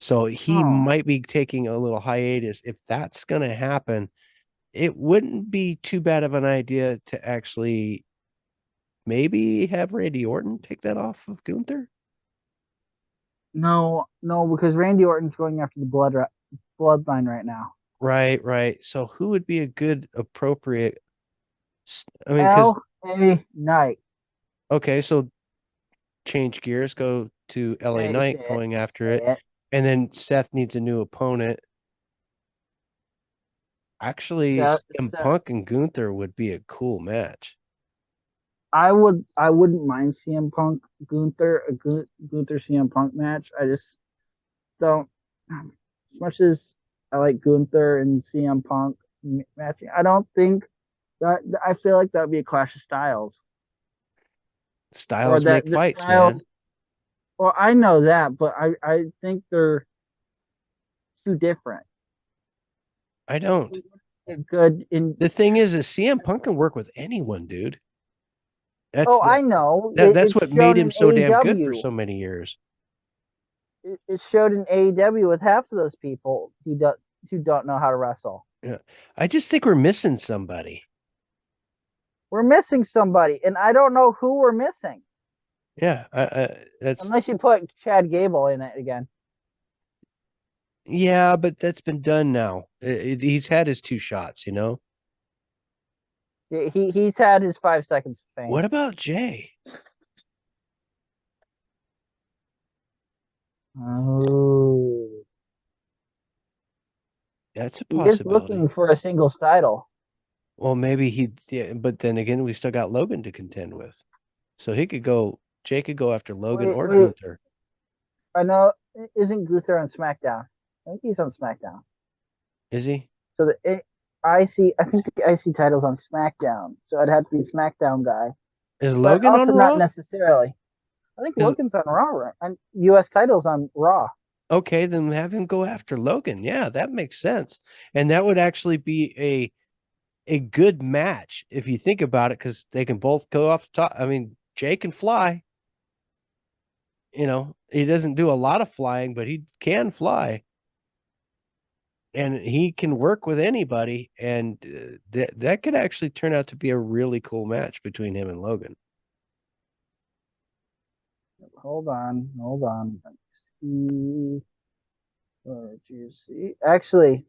So he Oh might be taking a little hiatus. If that's going to happen, it wouldn't be too bad of an idea to actually maybe have Randy Orton take that off of Gunther. no, no, because Randy Orton's going after the bloodline right now. Right, right. So who would be a good appropriate? I mean, because LA Knight. okay, so change gears, go to LA Say Knight it. going after Say it, it. and then Seth needs a new opponent. Actually, Seth, CM Seth, Punk and Gunther would be a cool match. I wouldn't mind CM Punk Gunther Gunther CM Punk match. I just don't, as much as I like Gunther and CM Punk matching. I don't think that I feel like that would be a clash of styles, or Styles that make the fights, man. styles. Well, I know that, but I think they're too different. I don't. Good in. The thing is CM Punk can work with anyone, dude. That's Oh, the I know. that's It's what made shown him in so damn good for AEW. so many years. It's showed in AEW with half of those people who don't know how to wrestle. Yeah. I just think we're missing somebody. We're missing somebody, and I don't know who we're missing Yeah, that's unless you put Chad Gable in it again. yeah, but that's been done now. He's had his two shots, you know. He's had his 5 seconds of fame. What about Jay? Oh, That's a he is possibility. looking for a singles title. Well, maybe yeah, but then again, we still got Logan to contend with. So he could go, Jay could go after Logan Wait, or wait. Gunther. I know. Isn't Gunther on SmackDown? I think he's on SmackDown. Is he? So I think the IC title's on SmackDown. So I'd have to be a SmackDown guy, Is but Logan on also not Raw? necessarily. I think Is Logan's on Raw, right? And U.S. titles on Raw. okay, then have him go after Logan. Yeah, that makes sense. And that would actually be a good match if you think about it, because they can both go off the top. I mean, Jay can fly. You know, he doesn't do a lot of flying, but he can fly. And he can work with anybody, and that could actually turn out to be a really cool match between him and Logan. Hold on. Let's see. Where you see? Actually,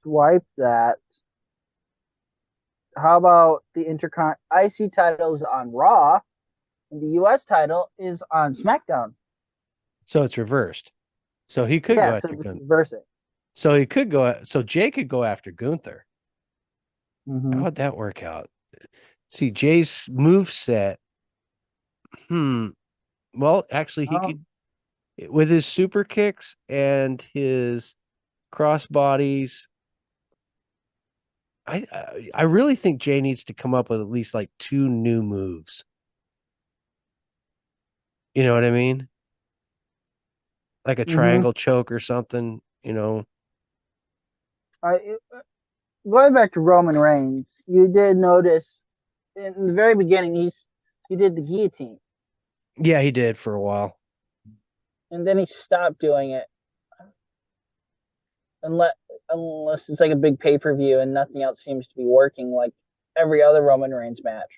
swipe that. How about the Intercon IC titles on Raw, and the U.S. title is on SmackDown? So it's reversed. So he could go Yeah, so after just Gunther. reverse it. So he could go. So Jay could go after Gunther. How Mm-hmm. would that work out? See, Jay's move set. Hmm. Well, actually, he Oh, could with his super kicks and his cross bodies. I really think Jay needs to come up with at least like two new moves. You know what I mean? Like a mm-hmm. triangle choke or something. You know? I, Going back to Roman Reigns, you did notice in the very beginning he did the guillotine, Yeah, he did for a while. and then he stopped doing it unless unless it's like a big pay per view and nothing else seems to be working like every other Roman Reigns match.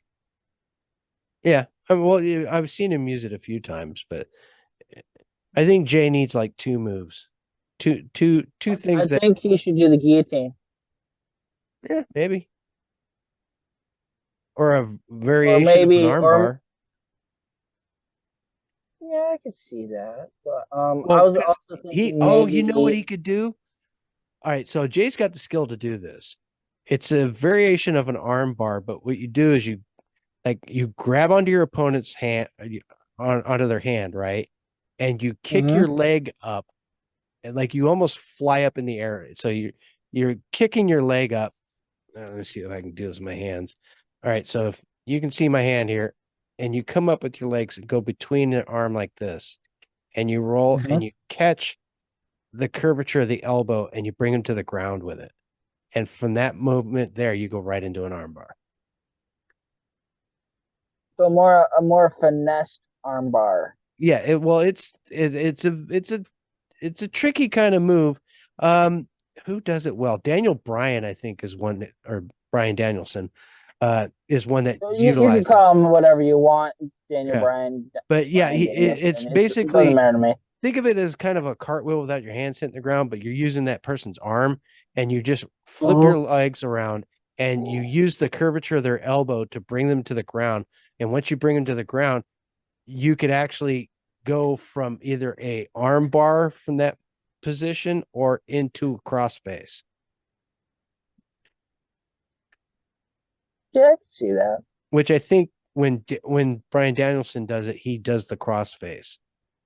Yeah. Well, yeah, I've seen him use it a few times, but I think Jay needs like two moves, two I things that, think he should do the guillotine, yeah, maybe, or a or variation of an maybe, or armbar. yeah, I could see that. But I Well, was because also he, thinking oh, you know what he maybe. could do? All right, so Jay's got the skill to do this. It's a variation of an armbar, but what you do is you grab onto your opponent's hand, onto their hand, right? And you kick Mm-hmm. your leg up, and like you almost fly up in the air. So you're kicking your leg up. Let me see if I can do this with my hands. All right, so if you can see my hand here, and you come up with your legs and go between the arm like this, and you roll Mm-hmm. and you catch the curvature of the elbow and you bring them to the ground with it. And from that movement there, you go right into an armbar. So a more finessed armbar. Yeah, it's a tricky kind of move. Who does it well? Daniel Bryan, I think, is one, or Brian Danielson, is one that You can utilized it. call him whatever you want, Daniel Yeah, Bryan, but yeah, Bryan it's Danielson. It doesn't basically, matter to me. think of it as kind of a cartwheel without your hands hitting the ground, but you're using that person's arm and you just flip your Mm-hmm. legs around and you use the curvature of their elbow to bring them to the ground. And once you bring them to the ground, you could actually go from either a arm bar from that position or into a crossface, Yeah, I can see that. which I think when Brian Danielson does it, he does the crossface.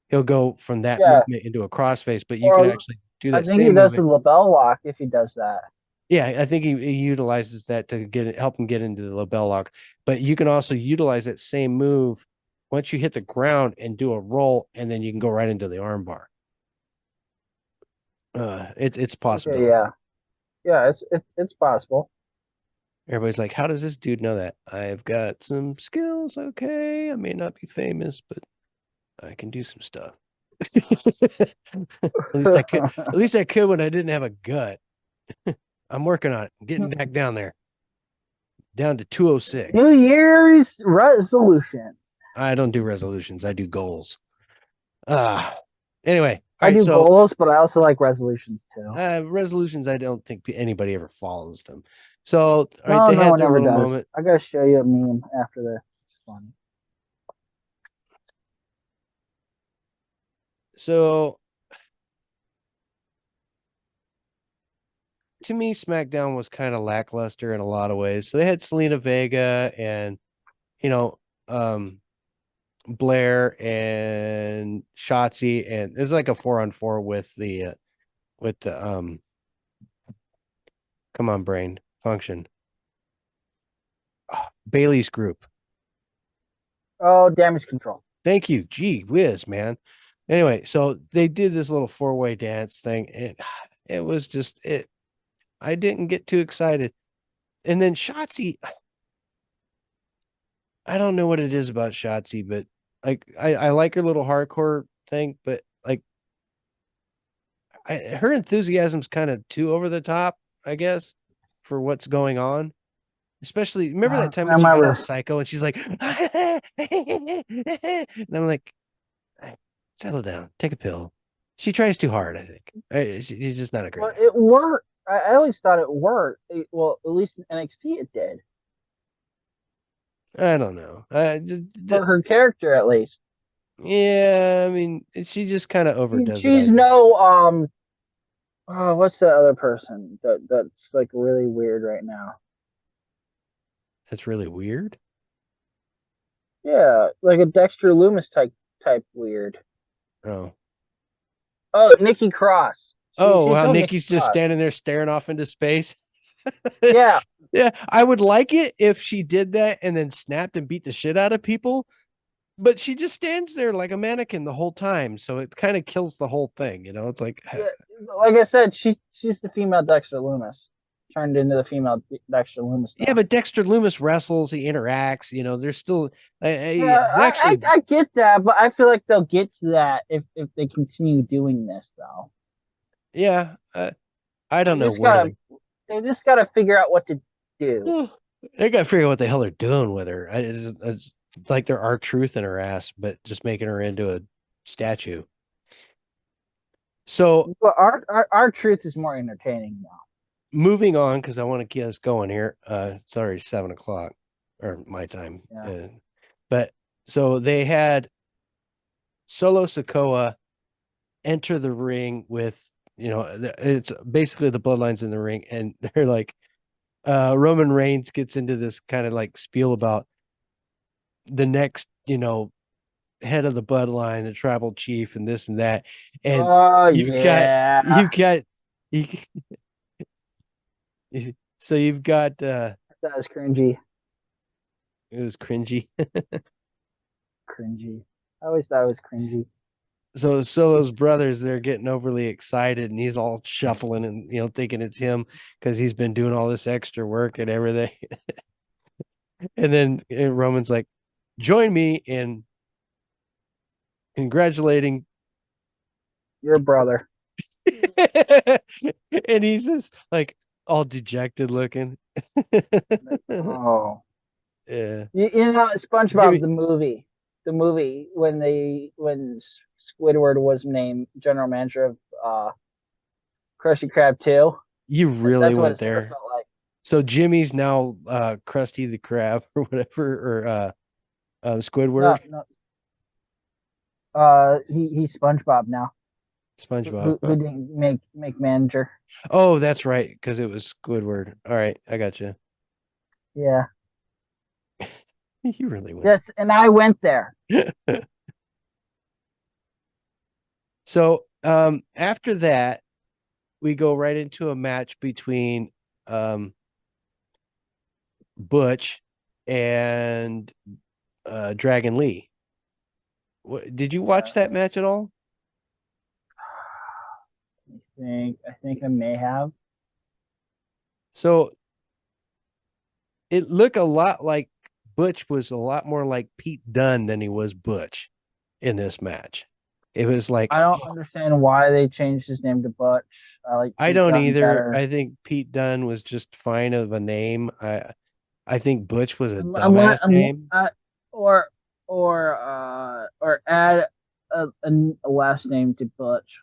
He'll go from that Yeah, movement into a crossface, but you can or actually do I that think he same does the movement. label lock if he does that. Yeah, I think he utilizes that to help him get into the label lock. But you can also utilize that same move once you hit the ground and do a roll, and then you can go right into the arm bar. It's a Okay, possibility. yeah, yeah, it's possible. Everybody's like, how does this dude know that? I've got some skills. Okay, I may not be famous, but I can do some stuff. At least I could. At least I could when I didn't have a gut. I'm working on it. I'm getting back down there, down to 206. New Year's resolution. I don't do resolutions. I do goals. Ah. Anyway, all I right. do So goals, but I also like resolutions too. resolutions, I don't think anybody ever follows them. So, all right, No, they no had one their ever little does. moment. I gotta show you a meme after this. It's funny. So, to me, SmackDown was kind of lackluster in a lot of ways. So they had Selena Vega and you know, um, Blair and Shotzi, and there's like a 4-on-4 with the come on, brain function. Bailey's group. Oh, damage control. Thank you. Gee whiz, man. Anyway, so they did this little four-way dance thing, and it was just it. I didn't get too excited. And then Shotzi, I don't know what it is about Shotzi, but like I like her little hardcore thing, but like her enthusiasm's kind of too over the top, I guess, for what's going on. Especially, remember that time I when she got all remember. psycho and she's like, and I'm like, settle down, take a pill. She tries too hard, I think. She's just not a great Well, actor. it worked. I always thought it worked. Well, at least in NXT it did I don't know. for her character, at least. Yeah, I mean, she just kind of overdoes it, She's I think. no Oh, what's the other person that's like really weird right now? That's really weird. Yeah, like a Dexter Loomis type weird. Oh. Oh, Nikki Cross. Oh, She's wow, no Nikki Nikki's just Cross. standing there staring off into space. Yeah, Yeah, I would like it if she did that and then snapped and beat the shit out of people, but she just stands there like a mannequin the whole time, so it kind of kills the whole thing, you know? It's like yeah. Like I said, she's the female Dexter Loomis turned into the female Dexter Loomis yeah, now. but Dexter Loomis wrestles, he interacts, there's still Yeah, actually I get that, but I feel like they'll get to that if they continue doing this though. yeah, I don't They know just where gotta they just gotta figure out what to do. they got to figure out what the hell they're doing with her. It's like there are truth in her ass, but just making her into a statue. So But our truth is more entertaining now. moving on because I want to get us going here. It's already 7 o'clock or my time. Yeah. But so they had Solo Sokoa enter the ring with, it's basically the bloodlines in the ring, and they're like, Roman Reigns gets into this kind of like spiel about the next, head of the bloodline, the tribal chief, and this and that. And Oh you've got, yeah. you've got, you, so you've got, That was cringy. it was cringy. Cringy. I always thought it was cringy. So Solo's brothers, they're getting overly excited, and he's all shuffling and thinking it's him because he's been doing all this extra work and everything. And then Roman's like, "Join me in congratulating," Your brother. and he's just like all dejected looking. Oh. Yeah, You know give SpongeBob me. the movie when Squidward was named general manager of Krusty Krab 2. You really That's what went it sort of there. felt like. So Jimmy's now Krusty the Crab or whatever, or No, Squidward, no. He's SpongeBob now. SpongeBob. Who didn't make manager? Oh, that's right, because it was Squidward. All right, I got you. Yeah. You really went. Yes, and I went there. So after that, we go right into a match between Butch and Dragon Lee. Did you watch that Uh, match at all? I think I may have. So it looked a lot like Butch was a lot more like Pete Dunne than he was Butch in this match. It was like, I don't understand why they changed his name to Butch. I like I Pete don't Dunne either. better. I think Pete Dunne was just fine of a name. I think Butch was a Unless, dumbass name, or or add a last name to Butch.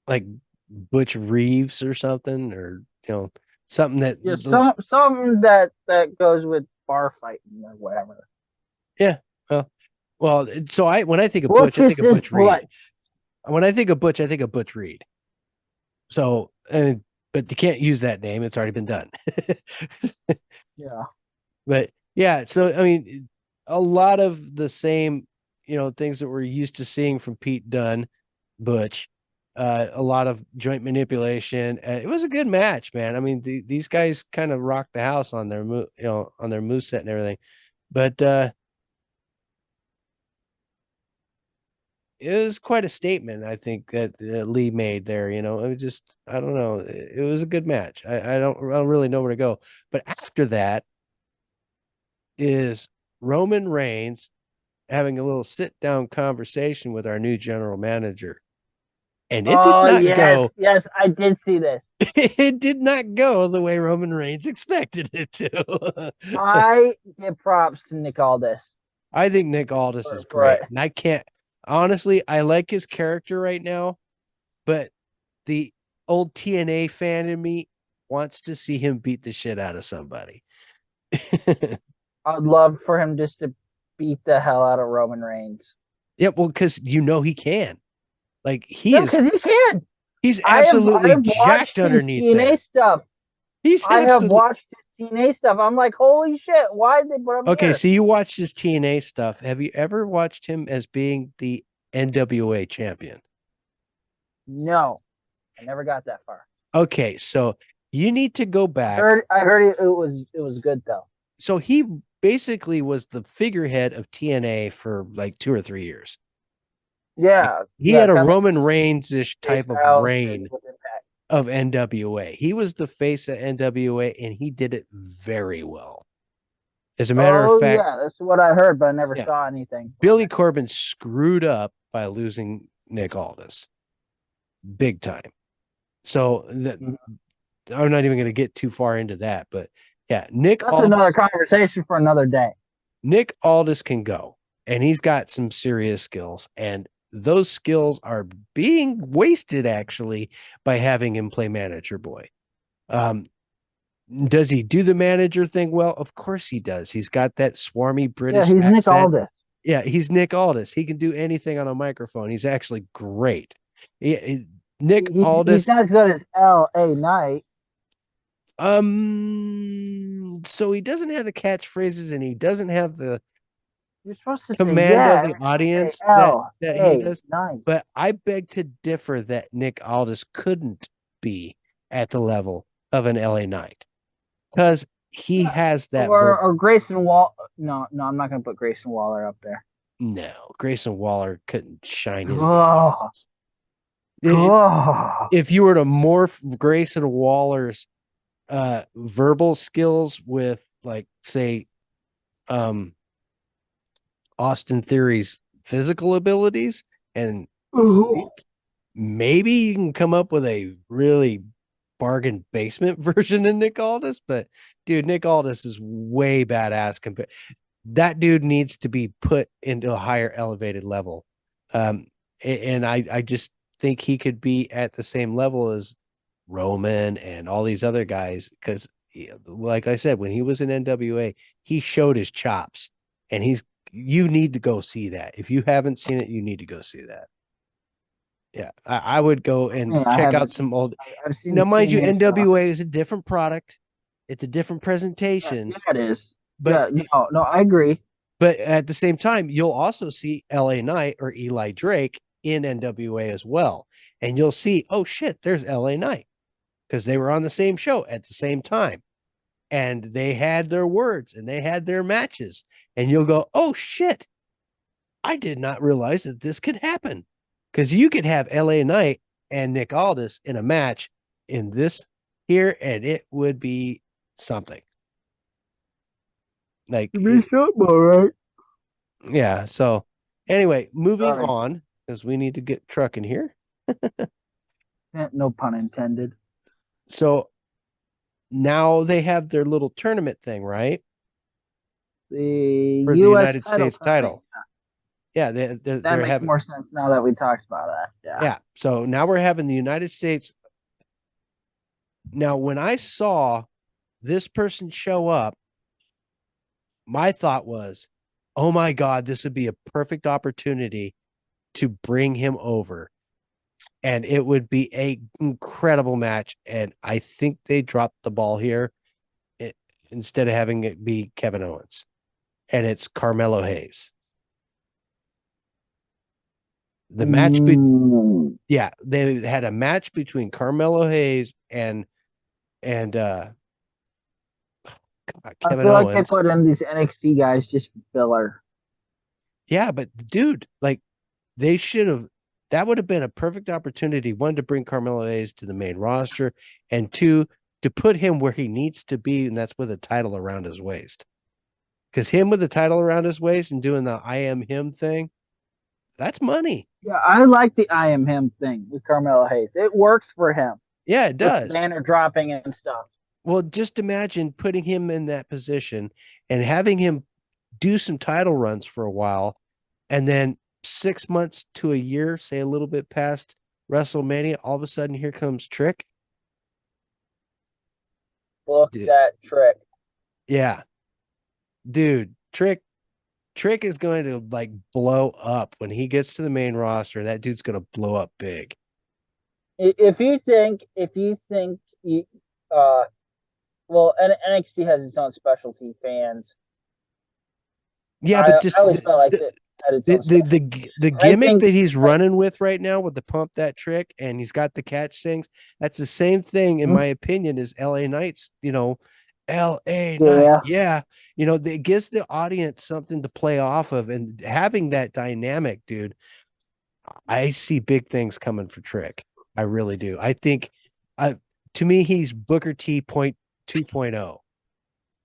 like Butch Reeves or something, or something that Yeah, something that goes with bar fighting or whatever. yeah. So I when I think of Butch, Butch I think of is Butch Reed. Butch. When I think of Butch, I think of Butch Reed. So, but you can't use that name; it's already been done. Yeah. But yeah, so I mean, a lot of the same, things that we're used to seeing from Pete Dunne, Butch, a lot of joint manipulation. It was a good match, man. I mean, these guys kind of rocked the house on their on their moveset and everything. But it was quite a statement, I think, that Lee made there. It was just, I don't know, it was a good match. I don't really know where to go. But after that is Roman Reigns having a little sit down conversation with our new general manager. And it did Oh not yes, go, yes, I did see this. it did not go the way Roman Reigns expected it to. I give props to Nick Aldis I think Nick Aldis is for it. great. And I can't, honestly, I like his character right now, but the old TNA fan in me wants to see him beat the shit out of somebody. I'd love for him just to beat the hell out of Roman Reigns. Yeah, well, because he can. Like he No, is, because he can. he's I absolutely have jacked watched his underneath TNA there. stuff. He's I have absolutely watched his TNA stuff. I'm like, holy shit! Why did they put him okay. here? So you watched his TNA stuff. Have you ever watched him as being the NWA champion? No, I never got that far. Okay, so you need to go I back. heard. I heard it was good though. So he basically was the figurehead of TNA for like 2 or 3 years. Like, Yeah, he yeah, had a kind of Roman Reigns-ish like type of Styles did reign with Impact. of NWA. He was the face of NWA and he did it very well. As a matter of Oh fact, yeah, that's what I heard, but I never yeah, saw anything from Billy it. Corbin screwed up by losing Nick Aldis big time. So Mhm. I'm not even going to get too far into that, but yeah, Nick That's another Aldis, conversation for another day. Nick Aldis can go, and he's got some serious skills, and those skills are being wasted actually by having him play manager boy. Um, does he do the manager thing well? Of course he does. He's got that swarmy Yeah, British he's Nick accent. Aldis. Yeah, he's Nick Aldis. He can do anything on a microphone. He's actually great. Nick He's Aldis. not as good as L.A. Knight. So he doesn't have the catchphrases and he doesn't have the You're supposed to say command yeah of every the time you say audience that he L.A. does. Knight. But I beg to differ that Nick Aldis couldn't be at the level of an LA Knight because he Yeah. has that Or Grayson Wall. No, no, I'm not gonna put Grayson Waller up there. no, Grayson Waller couldn't shine his damn Oh, shoes. oh. If you were to morph Grayson Waller's verbal skills with like say um Austin Theory's physical abilities and physique, maybe you can come up with a really bargain basement version of Nick Aldis. But dude, Nick Aldis is way badass compared. That dude needs to be put into a higher elevated level. And I just think he could be at the same level as Roman and all these other guys because like I said, when he was in NWA, he showed his chops and you need to go see that. If you haven't seen it, you need to go see that. Yeah, I would go and Man, I check haven't out seen. some old. I've seen Now, the mind you, TNA stuff. NWA is a different product. It's a different Yeah, presentation, yeah, it is. but Yeah, no, no, I agree. but at the same time, you'll also see LA Knight or Eli Drake in NWA as well. And you'll see, oh shit, there's LA Knight because they were on the same show at the same time. And they had their words and they had their matches. And you'll go, oh shit, I did not realize that this could happen. Because you could have LA Knight and Nick Aldis in a match in this here, and it would be something. Like, All right. yeah. So, anyway, moving Sorry. on because we need to get trucking here. No pun intended. So now they have their little tournament thing, right? The For the U.S. United title States tournament. title. Yeah, That they're makes having, more sense now that we talked about that. Yeah. yeah. So now we're having the United States. Now, when I saw this person show up, my thought was, oh my God, this would be a perfect opportunity to bring him over. And it would be a incredible match. And I think they dropped the ball here instead of having it be Kevin Owens. And it's Carmelo Hayes. The match be Ooh. yeah, they had a match between Carmelo Hayes and I Kevin feel like they Owens. put in these NXT guys just for filler. Yeah, but dude, like they should have that would have been a perfect opportunity, one, to bring Carmelo Hayes to the main roster, and two, to put him where he needs to be, and that's with a title around his waist. Because him with the title around his waist and doing the I am him thing, that's money. Yeah, I like the I am him thing with Carmelo Hayes. It works for him Yeah, it with the does. banner dropping and stuff. Well, just imagine putting him in that position and having him do some title runs for a while, and then 6 months to a year, say a little bit past WrestleMania, all of a sudden here comes Trick. Book Dude, that trick. yeah, dude, Trick is going to like blow up when he gets to the main roster. That dude's going to blow up big. If you think, uh, well, NXT has its own specialty fans. Yeah, but I just always felt like it had its own specialty. the I gimmick think that he's like running with right now with the pump that trick, and he's got the catch things. That's the same thing, in my opinion, as LA Knights. LA Knight. yeah, Yeah, it gives the audience something to play off of, and having that dynamic, dude. I see big things coming for Trick. I really do. I think, to me, he's Booker T. 2.0.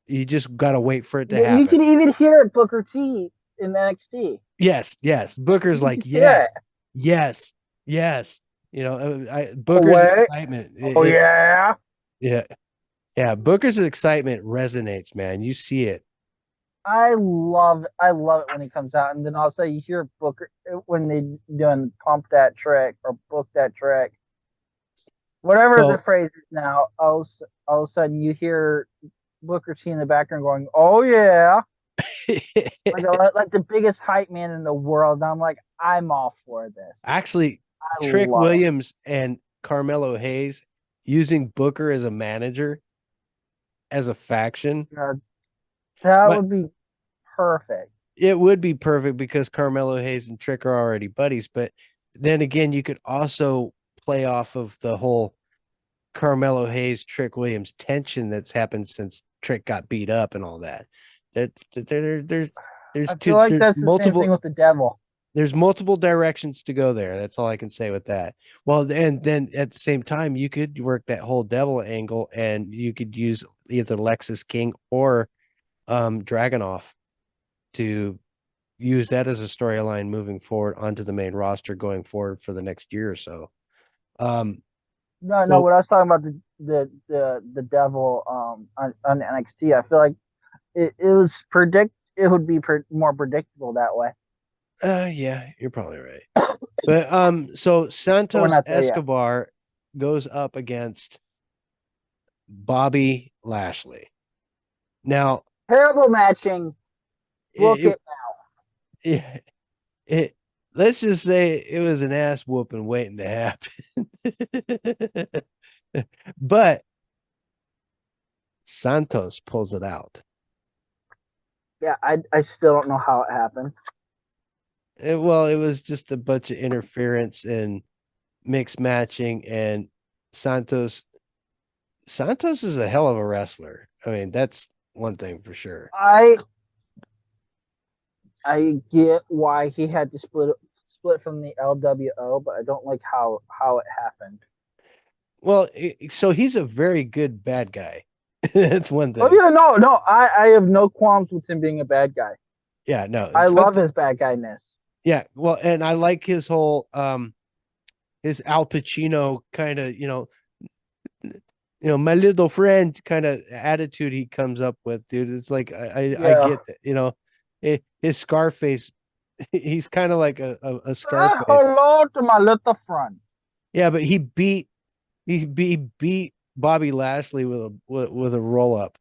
You just got to wait for it to you happen. can even hear it Booker T in NXT. Yes. Booker's You like, can hear it. yes, yes. Oh Booker's wait. excitement. Oh yeah. Yeah, yeah. Booker's excitement resonates, man. You see it. I love it when he comes out, and then also you hear Booker when they doing pump that trick or book that trick, whatever the So, phrase is now. All of a sudden you hear Booker T in the background going, "Oh yeah," like the biggest hype man in the world. And I'm like, I'm all for this. actually, I Trick love it. Williams and Carmelo Hayes using Booker as a manager, as a faction. God, that But would be perfect. it would be perfect because Carmelo Hayes and Trick are already buddies. But then again, you could also play off of the whole Carmelo Hayes, Trick Williams tension that's happened since Trick got beat up and all that. There's I feel like there's that's the same thing with the devil. multiple directions to go there. That's all I can say with that. Well, and then at the same time, you could work that whole devil angle, and you could use either Lexus King or Dragonoff to use that as a storyline moving forward onto the main roster going forward for the next year or so. Um, No. so What I was talking about the devil on NXT. I feel like it was predict. It would be more predictable that way. yeah, you're probably right. But so But we're Santos not there yet. Escobar goes up against Bobby Lashley. Now, Terrible matching. Book it, it. it, it let's just say it was an ass whooping waiting to happen. But Santos pulls it out. Yeah, I still don't know how it happened. Well, it was just a bunch of interference and mixed matching, and Santos Santos is a hell of a wrestler. I mean, that's one thing for sure. I get why he had to split from the LWO, but I don't like how it happened. Well, so he's a very good bad guy. That's one Oh thing. yeah, no, I have no qualms with him being a bad guy. Yeah, no. I So love his bad guyness. yeah, well, and I like his whole his Al Pacino kind of, my little friend kind of attitude he comes up with, dude. It's like I Yeah. get that, his Scarface, he's kind of like a Say Scarface. hello to my little friend. Yeah, but he beat Bobby Lashley with a roll up.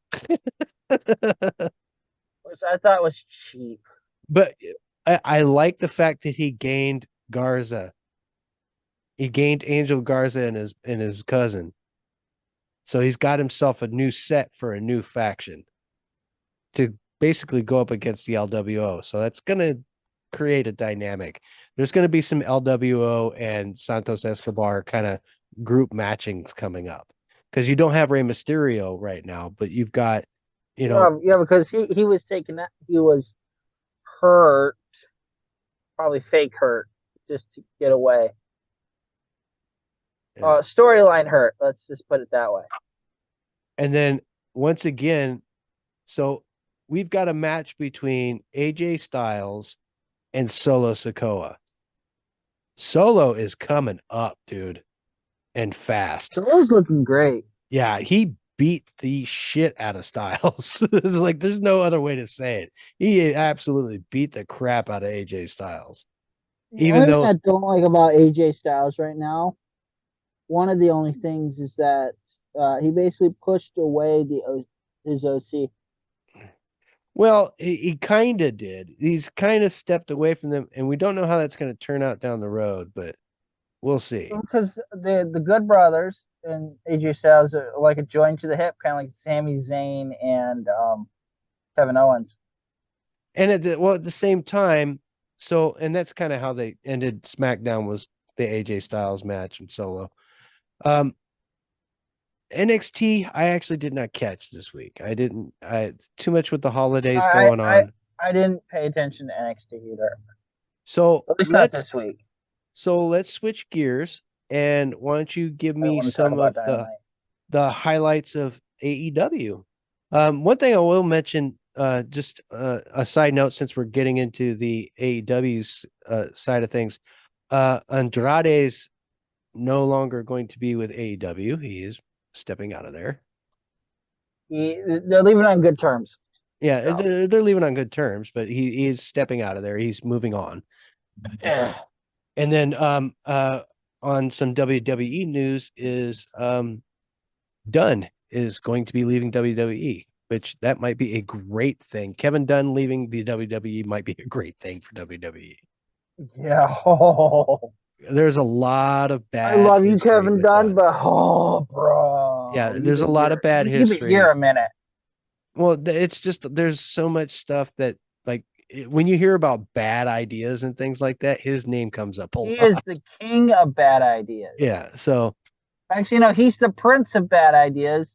Which I thought was cheap. But I like the fact that he gained Garza. He gained Angel Garza and his cousin. So he's got himself a new set for a new faction to basically go up against the LWO. So that's going to create a dynamic. There's going to be some LWO and Santos Escobar kind of group matchings coming up because you don't have Rey Mysterio right now, but you've got, you know, Yeah, because he was taking that he was hurt, probably fake hurt, just to get away. uh, Storyline hurt. Let's just put it that way. and then once again, so we've got a match between AJ Styles and Solo Sikoa. Solo is coming up, dude, and fast. Solo's looking great. Yeah, he beat the shit out of Styles. It's like there's no other way to say it. He absolutely beat the crap out of AJ Styles. The Even only thing though, I don't like about AJ Styles right now, one of the only things is that he basically pushed away his OC. well, he kind of did. He's kind of stepped away from them, and we don't know how that's going to turn out down the road, but we'll see. Because the Good Brothers and AJ Styles are like a joint to the hip, kind of like Sami Zayn and Kevin Owens. And at the same time, and that's kind of how they ended SmackDown was the AJ Styles match and Solo. Um, NXT, I actually did not catch this week. I too much with the holidays I going I on. I didn't pay attention to NXT either. So At least not let's this week. so let's switch gears and why don't you give I don't me want to talk some about of the Dynamite. the highlights of AEW. One thing I will mention, just a side note, since we're getting into the AEW's side of things, Andrade's no longer going to be with AEW. He is stepping out of there. They're leaving on good terms. Yeah, So. they're leaving on good terms, but he is stepping out of there. He's moving on. And then on some WWE news is Dunn is going to be leaving WWE, which that might be a great thing. Kevin Dunn leaving the WWE might be a great thing for WWE. Yeah. Oh, There's a lot of I bad love you, history Kevin with Dunn, Dunn. but oh, bro, Yeah, there's a lot of bad you've been here history. a minute. Well, it's just there's so much stuff that like when you hear about bad ideas and things like that, his name comes up a He is lot. the king of bad ideas. Yeah, so Actually, no, he's the prince of bad ideas.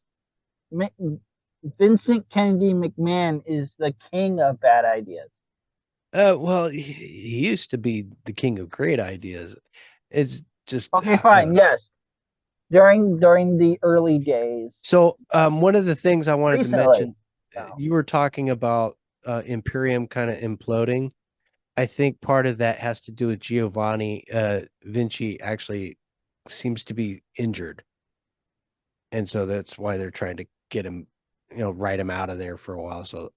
Vincent Kennedy McMahon is the king of bad ideas. well, he used to be the king of great ideas. It's just Okay, I don't fine. know. Yes, during the early days, So, one of the things I wanted to recently, mention, no. you were talking about Imperium kind of imploding. I think part of that has to do with Giovanni Vinci actually seems to be injured, and so that's why they're trying to get him, write him out of there for a while. So,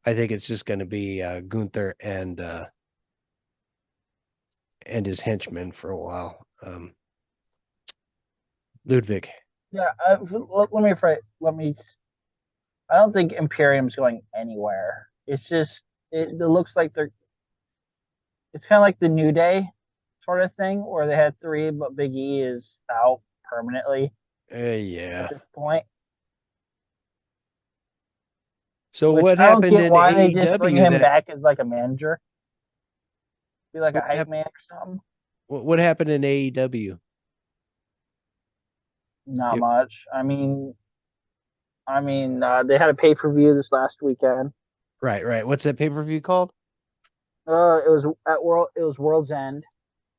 I think it's just going to be Gunther and his henchmen for a while. Ludwig. Yeah, let me let me. I don't think Imperium's going anywhere. It's just it looks like they're. It's kind of like the New Day sort of thing, where they had three, but Big E is out permanently at Yeah. this point. So Which what I don't happened get in why they just bring AEW him that back as like a manager, be like so a what, hype man or something. what happened in AEW? Not Yep. much. They had a pay per view this last weekend. Right, right. What's that pay-per-view called? It was at World. It was World's End.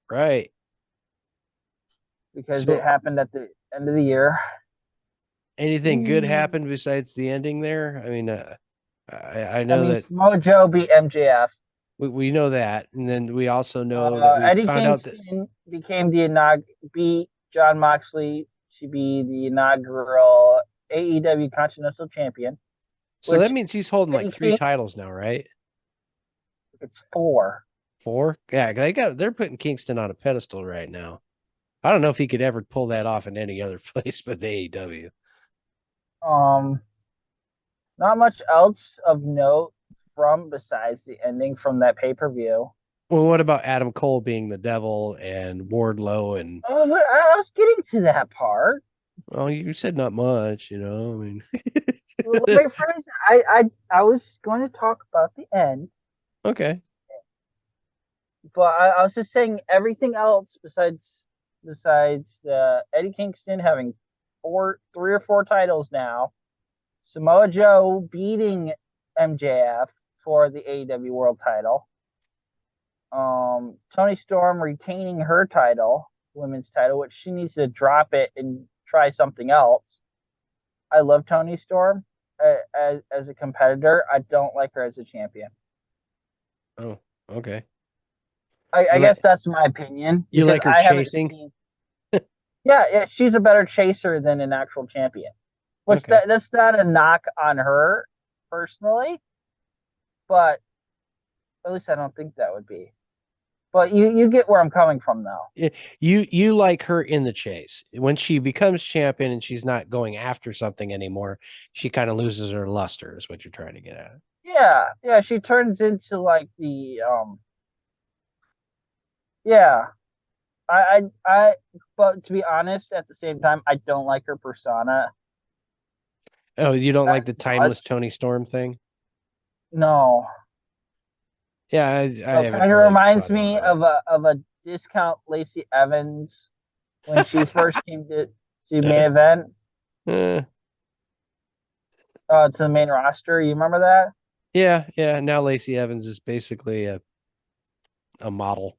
Right. because it So happened at the end of the year. anything good Mm. happened besides the ending there? I mean, I I know mean, that Samoa Joe beat MJF. we know that, and then we also know that we Eddie found out that. Kingston became beat John Moxley to be the inaugural AEW Continental Champion, So that which means he's holding like Eddie three King, titles now, right? it's 4. Four? Yeah, they're putting Kingston on a pedestal right now. I don't know if he could ever pull that off in any other place but the AEW. Um, Not much else of note from besides the ending from that pay-per-view. Well, what about Adam Cole being the devil and Wardlow and Oh, but I was getting to that part. well, you said not much, I mean Let me phrase it. I was going to talk about the end, okay. but I was just saying everything else besides Eddie Kingston having 3 or 4 titles now, Samoa Joe beating MJF for the AEW World Title, Tony Storm retaining her title, women's title, which she needs to drop it and try something else. I love Tony Storm as a competitor. I don't like her as a champion. Oh, okay. I You guess like that's my opinion you because like her I haven't chasing? seen. Yeah, yeah, she's a better chaser than an actual champion. Which Okay. that's not a knock on her personally, but at least I don't think that would be. But you get where I'm coming from, though. Yeah, you like her in the chase. When she becomes champion and she's not going after something anymore, she kind of loses her luster, is what you're trying to get at. Yeah, yeah, she turns into like the yeah. But to be honest, at the same time, I don't like her persona Oh, you don't like as the timeless much. Tony Storm thing? No, Yeah, I it haven't kind of really reminds caught on me to it. of a discount Lacey Evans when she first came to main event Eh, to the main roster. You remember that? yeah, yeah. Now Lacey Evans is basically a model,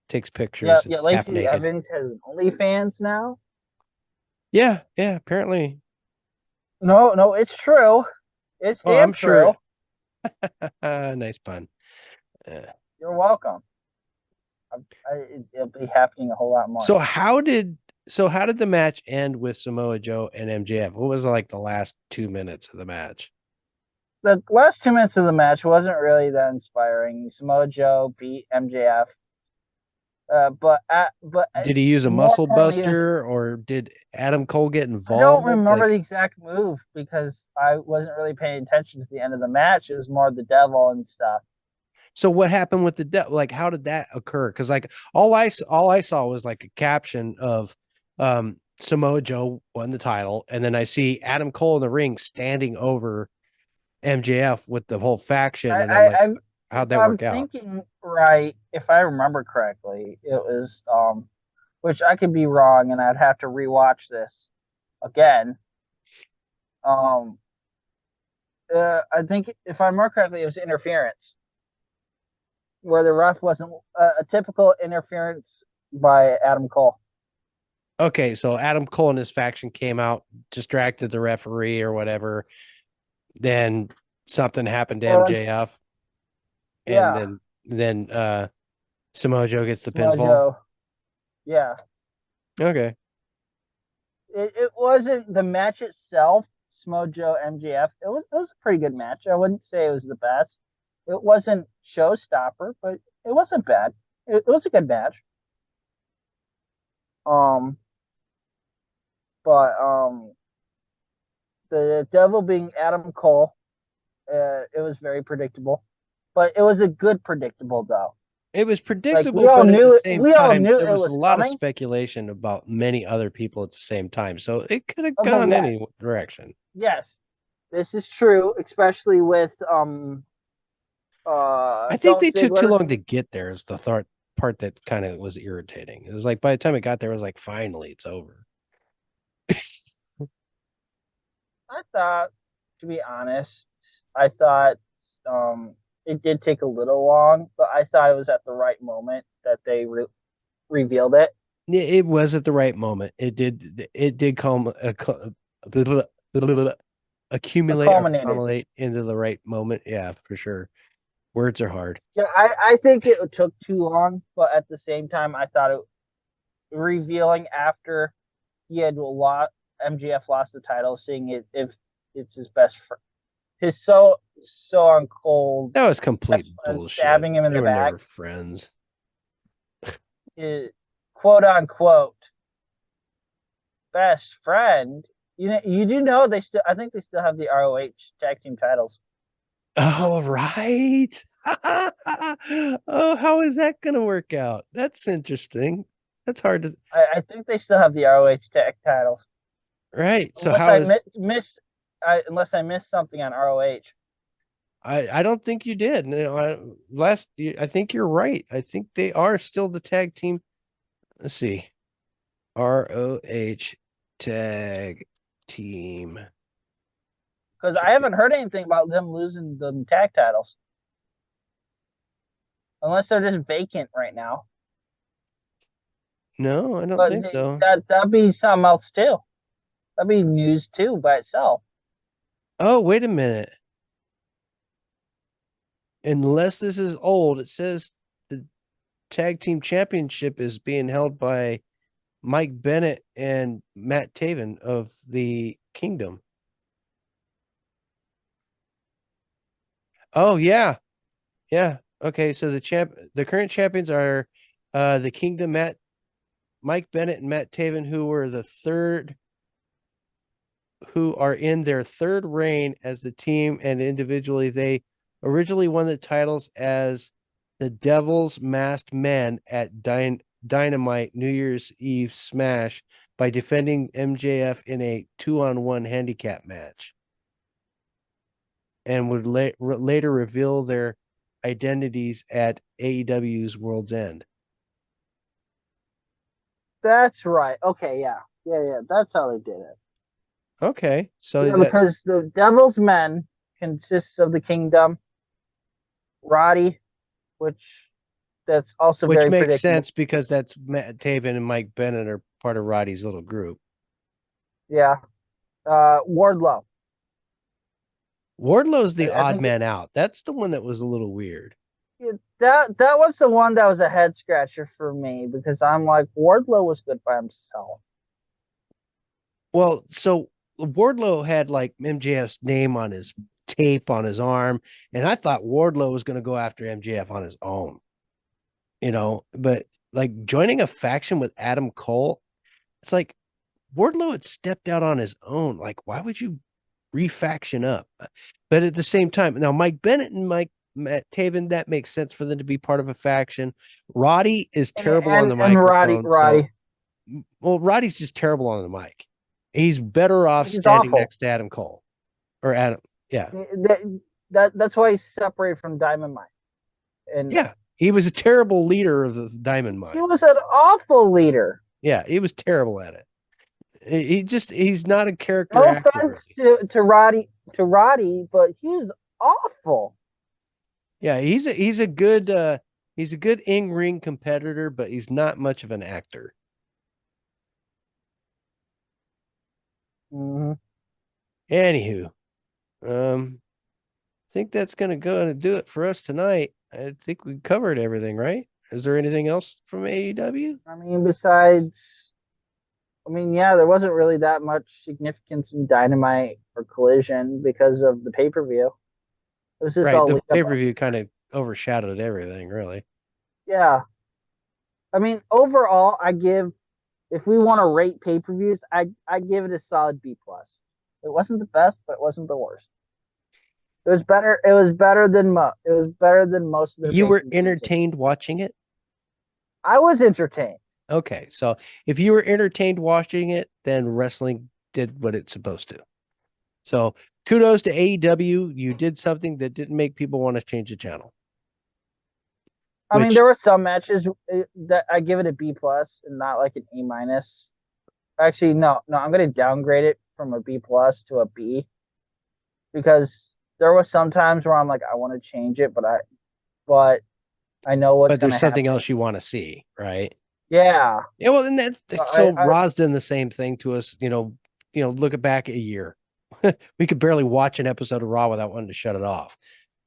takes Yeah, pictures yeah. half Lacey naked. Evans has OnlyFans now. Yeah, yeah. Apparently, No, no, it's true. It's oh, I'm damn sure. true. Nice pun. Uh, You're welcome. It'll be happening a whole lot more. so how did the match end with Samoa Joe and MJF? What was like the last 2 minutes of the match? The last 2 minutes of the match wasn't really that inspiring. Samoa Joe beat MJF, but Did he use a more muscle importantly, it was buster or did Adam Cole get I don't involved? remember Like, the exact move because I wasn't really paying attention to the end of the match. It was more the devil and stuff. so what happened with the like how did that occur? Because like all I saw was like a caption of Samoa Joe won the title, and then I see Adam Cole in the ring standing over MJF with the whole faction, and I'm like, I if how'd that I'm work out? thinking right, if I remember correctly, it was which I could be wrong, and I'd have to rewatch this again. Um, I think if I remember correctly, it was interference where the ref wasn't a typical interference by Adam Cole. Okay, so Adam Cole and his faction came out, distracted the referee or whatever. Then something happened to Or like, MJF, and yeah, then Samoa Joe gets the pinfall. Mojo, yeah. Okay. It wasn't the match itself, Smojo MJF. It was a pretty good match. I wouldn't say it was the best. It wasn't showstopper, but it wasn't bad. It was a good match. Um, but the devil being Adam Cole, it was very predictable, but it was a good predictable though. It was Like predictable, but at the same we all time, knew there it was a was lot of coming. speculation about many other people at the same time. So it could have Okay, gone yes, any direction. yes, this is true, especially with I think Dolph they took too Ziggler. long to get there, is the part that kind of was irritating. It was like by the time it got there, it was like, finally, it's over. I thought, to be honest, I thought um it did take a little long, but I thought it was at the right moment that they revealed it. It was at the right moment. It did come It accumulate or culminated. accumulate into the right moment. Yeah, for sure. Words are hard. Yeah, I think it took too long, but at the same time, I thought it revealing after he had a lot. MGF lost the title, seeing it if it's his best friend, his so on cold That was best complete friend bullshit. stabbing him in They the were back, never friends. his quote unquote best friend. You do know they still. I think they still have the ROH tag team titles. Oh, right. Oh, how is that going to work out? That's interesting. That's hard to, I think they still have the ROH tag titles, right. So unless how I is unless I missed something on ROH. I don't think you did. No, I think you're right. I think they are still the tag team. Let's see. ROH tag team Because I champion. haven't heard anything about them losing the tag titles, unless they're just vacant right now. No, I don't But think so. that'd be something else too. That'd be news too by itself. Oh, wait a minute. Unless this is old, it says the tag team championship is being held by Mike Bennett and Matt Taven of the Kingdom. Oh yeah. Yeah. Okay, so the current champions are the Kingdom Mike Bennett and Matt Taven, who are in their third reign as the team and individually. They originally won the titles as the Devil's Masked Men at Dynamite New Year's Eve Smash by defending MJF in a 2-on-1 handicap match, and would later reveal their identities at AEW's World's End. That's right. Okay, yeah, yeah. That's how they did it. Okay, so Yeah, that because the Devil's Men consists of the Kingdom, Roddy, which that's also which very makes predictable. sense because that's Matt Taven and Mike Bennett are part of Roddy's little group. Yeah, Wardlow. Wardlow's the I odd think man out. That's the one that was a little weird. that was the one that was a head scratcher for me because I'm like Wardlow was good by himself. Well, so Wardlow had like MJF's name on his tape on his arm, and I thought Wardlow was going to go after MJF on his own, but like joining a faction with Adam Cole, it's like Wardlow had stepped out on his own. Like, why would you refaction up? But at the same time, now Mike Bennett and Matt Taven, that makes sense for them to be part of a faction. Roddy is terrible on the And microphone. So, Roddy, well, Roddy's just terrible on the mic. He's better off he's standing awful. next to Adam Cole or Adam. Yeah. That's why he's separated from Diamond Mine. And Yeah. He was a terrible leader of the Diamond he Mine. was an awful leader. Yeah. He was terrible at it. He's not a character No actor, offense really. to Roddy, but he's awful. Yeah. He's a good in ring competitor, but he's not much of an actor. Mm-hmm. Anywho, I think that's going to go and do it for us tonight. I think we covered everything, right? Is there anything else from AEW? I mean, besides, I mean, yeah, there wasn't really that much significance in Dynamite or Collision because of the pay per view. It was just Right. all The lead up. pay per view kind of overshadowed everything, really. Yeah, I mean, overall, if we want to rate pay per views, I give it a solid B plus. It wasn't the best, but it wasn't the worst. It was better. It was better than most of their You pay were per views. entertained watching it? I was entertained. Okay. So if you were entertained watching it, then wrestling did what it's supposed to. So kudos to AEW. You did something that didn't make people want to change the channel. I mean, Which, there were some matches that I give it a B plus and not like an A minus. Actually, no, I'm going to downgrade it from a B plus to a B because there was some times where I'm like, I want to change it, but I know what's but there's gonna something happen. else you want to see, right? Yeah, Yeah, well, and that's I, so I Raw's done the same thing to us. Look back a year. We could barely watch an episode of Raw without wanting to shut it off.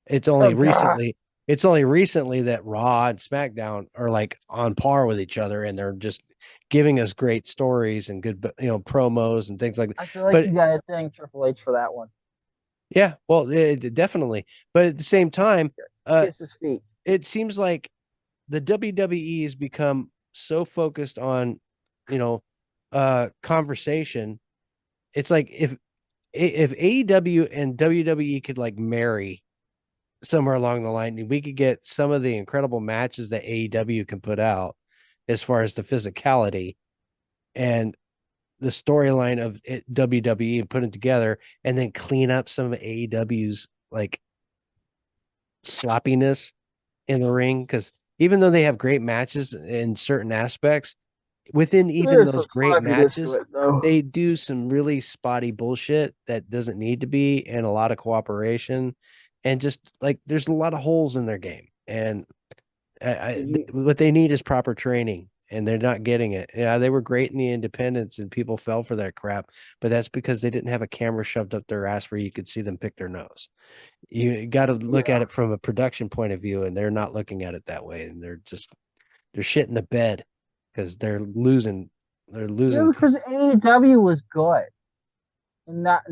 It's oh only god, recently, it's only recently that Raw and SmackDown are like on par with each other, and they're just giving us great stories and good, promos and things like that. I feel like But you gotta thank Triple H for that one. yeah, well, definitely. But at the same time, uh, Kiss his feet. it seems like the WWE has become so focused on, you know, conversation. It's like if AEW and WWE could like marry somewhere along the line, we could get some of the incredible matches that AEW can put out as far as the physicality and the storyline of WWE and put it together and then clean up some of AEW's like sloppiness in the ring. Because even though they have great matches in certain aspects, within even There's some those great sloppiness to matches, it though. they do some really spotty bullshit that doesn't need to be, and a lot of cooperation, and just like there's a lot of holes in their game. And You, what they need is proper training, and they're not getting it. Yeah, they were great in the independents, and people fell for that crap, but that's because they didn't have a camera shoved up their ass where you could see them pick their nose. You got to look at yeah, it from a production point of view, and they're not looking at it that way, and they're shit in the bed because they're losing. They're yeah, losing. because AEW was good, and not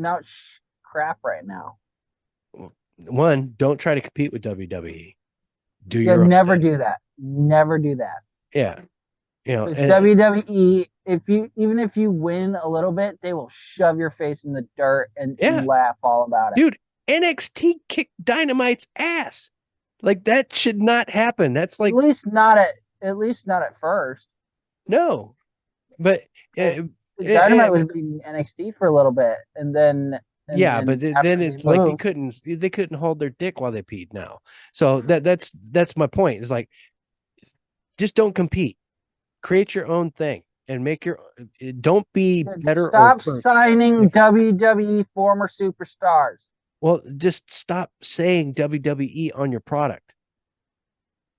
crap right now. One, don't try to compete with WWE. Do Yeah, your own never thing. do that. Never do that. Yeah, Because and WWE, if you even if you win a little bit, they will shove your face in the dirt and yeah, laugh all about it. dude, NXT kicked Dynamite's ass. Like that should not happen. That's At like least not at first. no, but Uh, uh, Dynamite was beating NXT for a little bit, and yeah, then but then after they it's like moved, they couldn't hold their dick while they peed now. So that's my point. It's like just don't compete. Create your own thing and make your don't be better or stop worse. signing If WWE former superstars. well, just stop saying WWE on your product.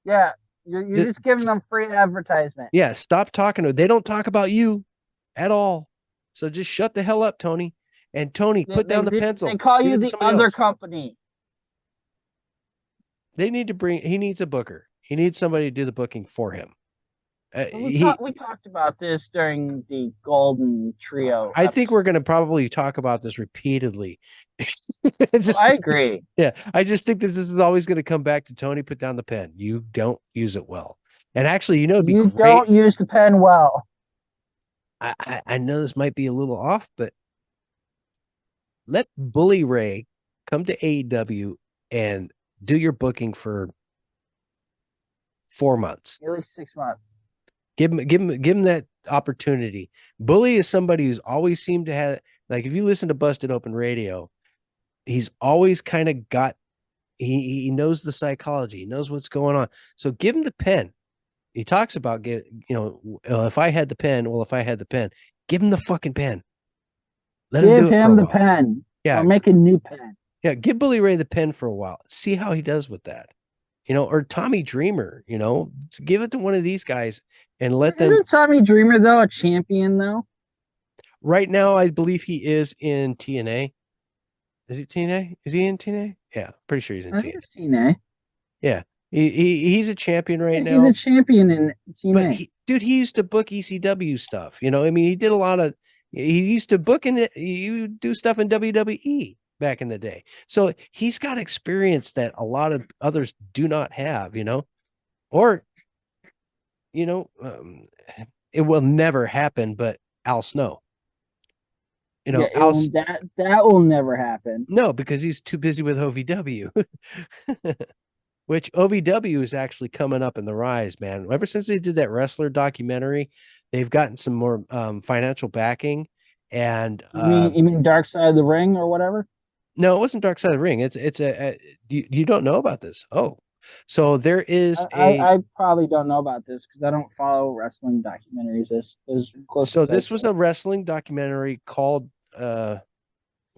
Yeah, you're Just, just giving them free advertisement. yeah, stop talking to. They don't talk about you at all. So just shut the hell up, Tony. And Tony, They, put they, down the they, they pencil. call Give you it to the somebody other else. company. They need to bring. He needs a booker. He needs somebody to do the booking for him. We He. talked about this during the Golden Trio I think we're episode. going to probably talk about this repeatedly. Oh, just I agree. yeah, I just think this is always going to come back to Tony. Put down the pen. You don't use it well. And actually, it'd be You great. don't use the pen well. I know this might be a little off, but let Bully Ray come to AEW and do your booking for 4 months. At least 6 months. Give him that opportunity. Bully is somebody who's always seemed to have like if you listen to Busted Open Radio, he's always kind of got he knows the psychology, he knows what's going on. So give him the pen. He talks about if I had the pen, well, if I had the pen, give him the fucking pen. Let him Give do it for a him the while. pen or Yeah, make a new pen. yeah, give Bully Ray the pen for a while. See how he does with that. Or Tommy Dreamer, give it to one of these guys and let them. Isn't Tommy Dreamer though a champion though? Right now, I believe he is in TNA. Is he TNA? Is he in TNA? Yeah, pretty sure he's in I think TNA. it's TNA. Yeah, he's a champion right Yeah, he's a now. champion in But TNA. dude, he used to book ECW stuff. I mean, he did a lot of. He used to book in it. He would do stuff in WWE back in the day. So he's got experience that a lot of others do not have. Or you know, um, it will never happen. But Al Snow, Yeah, it Al. will that will never happen. No, because he's too busy with OVW. Which OVW is actually coming up in the rise, man. Ever since they did that wrestler documentary, they've gotten some more financial backing. And You mean Dark Side of the Ring or whatever? no, it wasn't Dark Side of the Ring. You don't know about this. Oh, so there I, is I, I probably don't know about this because I don't follow wrestling documentaries as close so as I this was should. a wrestling documentary called what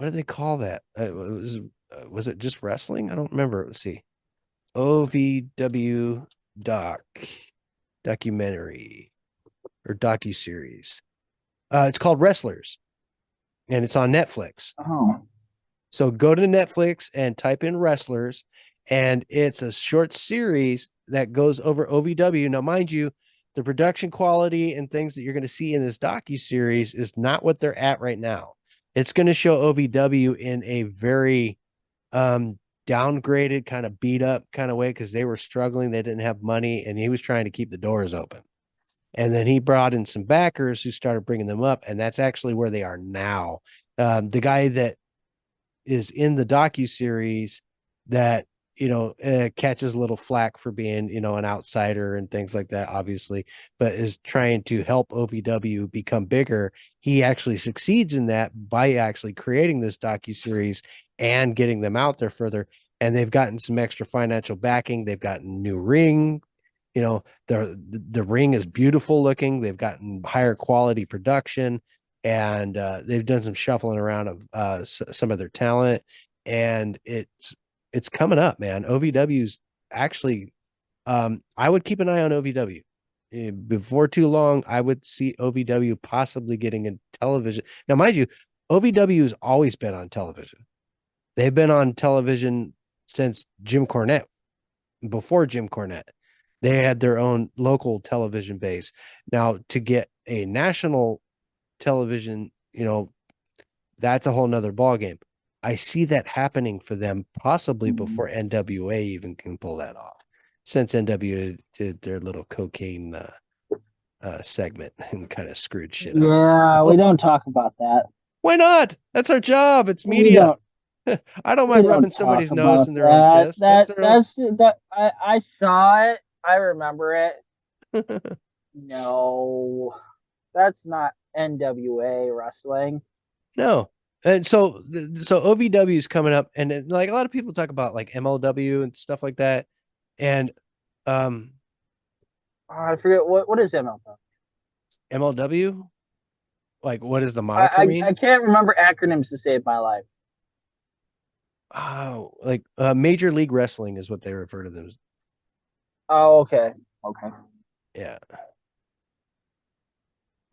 do they call that? It was Was it just wrestling? I don't remember. Let's see. OVW documentary or docu-series. It's called Wrestlers, and it's on Netflix. Oh. So go to Netflix and type in Wrestlers, and it's a short series that goes over OVW. Now, mind you, the production quality and things that you're going to see in this docu series is not what they're at right now. It's going to show OVW in a very um downgraded, kind of beat up kind of way because they were struggling, they didn't have money, and he was trying to keep the doors open. And then he brought in some backers who started bringing them up, and that's actually where they are now. The guy that is in the docu series that catches a little flack for being an outsider and things like that, obviously, but is trying to help OVW become bigger. He actually succeeds in that by actually creating this docu series and getting them out there further. And they've gotten some extra financial backing. They've gotten new ring. The ring is beautiful looking. They've gotten higher quality production, and they've done some shuffling around of some of their talent, and it's coming up, man. OVW's actually, I would keep an eye on OVW. Before too long, I would see OVW possibly getting in television. Now, mind you, OVW has always been on television. They've been on television since Jim Cornette. Before Jim Cornette, they had their own local television base. Now, to get a national television, that's a whole nother ballgame. I see that happening for them possibly before NWA even can pull that off, since NWA did their little cocaine segment and kind of screwed shit up for Yeah, we themselves. don't talk about that. Why not? That's our job. It's We media. don't I don't we mind don't rubbing talk somebody's nose about in their own that. piss. That's their own. I saw it. I remember it. No, that's not NWA wrestling. No. And so OVW is coming up, and like a lot of people talk about like MLW and stuff like that. And um Oh, I forget what is MLW. MLW, like what does the moniker I mean? can't remember acronyms to save my life. Oh, like Major League Wrestling is what they refer to them as. Oh, okay, okay. Yeah.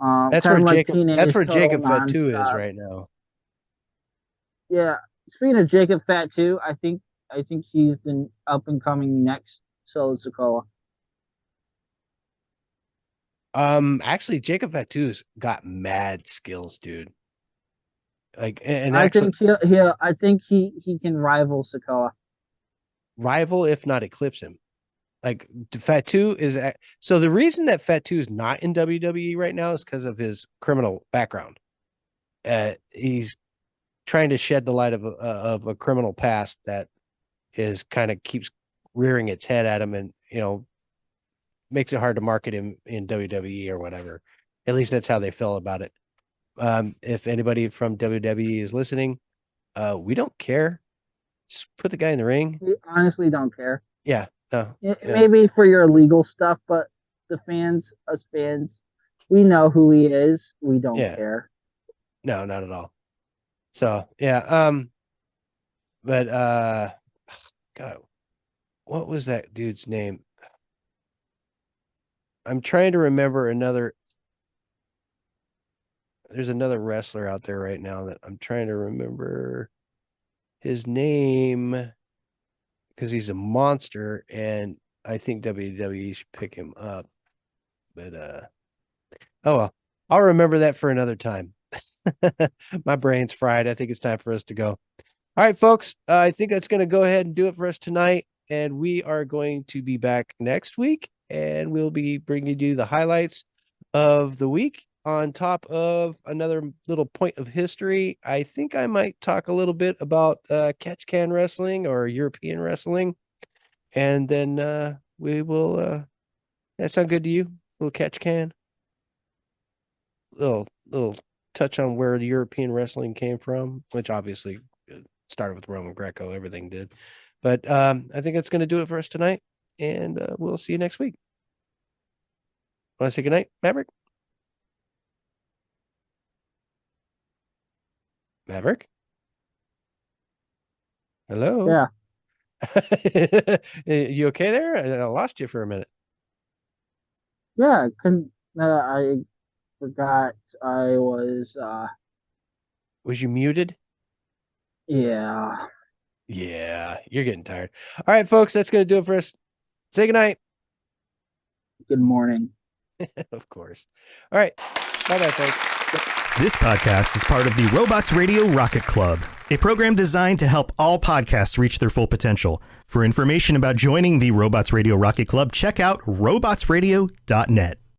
Kind of like That's teenage where total Jacob Fatu is nonstop. right now. Yeah. Speaking of Jacob Fat too, I think he's the up and coming next Solo Sokoa. Actually Jacob Fatu's got mad skills, dude. Like and I actually think he'll I think he can rival Sokoa. rival if not eclipse him. Like Fatu is so the reason that Fatu is not in WWE right now is because of his criminal background. He's trying to shed the light of a criminal past that is kind of keeps rearing its head at him, and makes it hard to market him in WWE or whatever. At least that's how they feel about it. If anybody from WWE is listening, we don't care. Just put the guy in the ring. We honestly don't care. Yeah, no, yeah, Maybe for your legal stuff, but the fans, us fans, we know who he is. We don't yeah, care. no, not at all. So yeah, but God, what was that dude's name? I'm trying to remember another. There's another wrestler out there right now that I'm trying to remember his name because he's a monster, and I think WWE should pick him up. But oh well, I'll remember that for another time. My brain's fried. I think it's time for us to go. All right, folks. I think that's going to go ahead and do it for us tonight. And we are going to be back next week, and we'll be bringing you the highlights of the week on top of another little point of history. I think I might talk a little bit about catch can wrestling or European wrestling, and then we will. That sound good to you? Little catch can, little touch on where the European wrestling came from, which obviously started with Roman Greco. Everything did, but I think that's going to do it for us tonight, and we'll see you next week. Want to say goodnight, Maverick? Maverick? Hello. Yeah. You okay there? I lost you for a minute. Yeah. I forgot I was, Was you muted? yeah. Yeah, you're getting tired. All right, folks, that's going to do it for us. Say goodnight. Good morning. Of course. All right. Bye-bye, folks. This podcast is part of the Robots Radio Rocket Club, a program designed to help all podcasts reach their full potential. For information about joining the Robots Radio Rocket Club, check out robotsradio.net.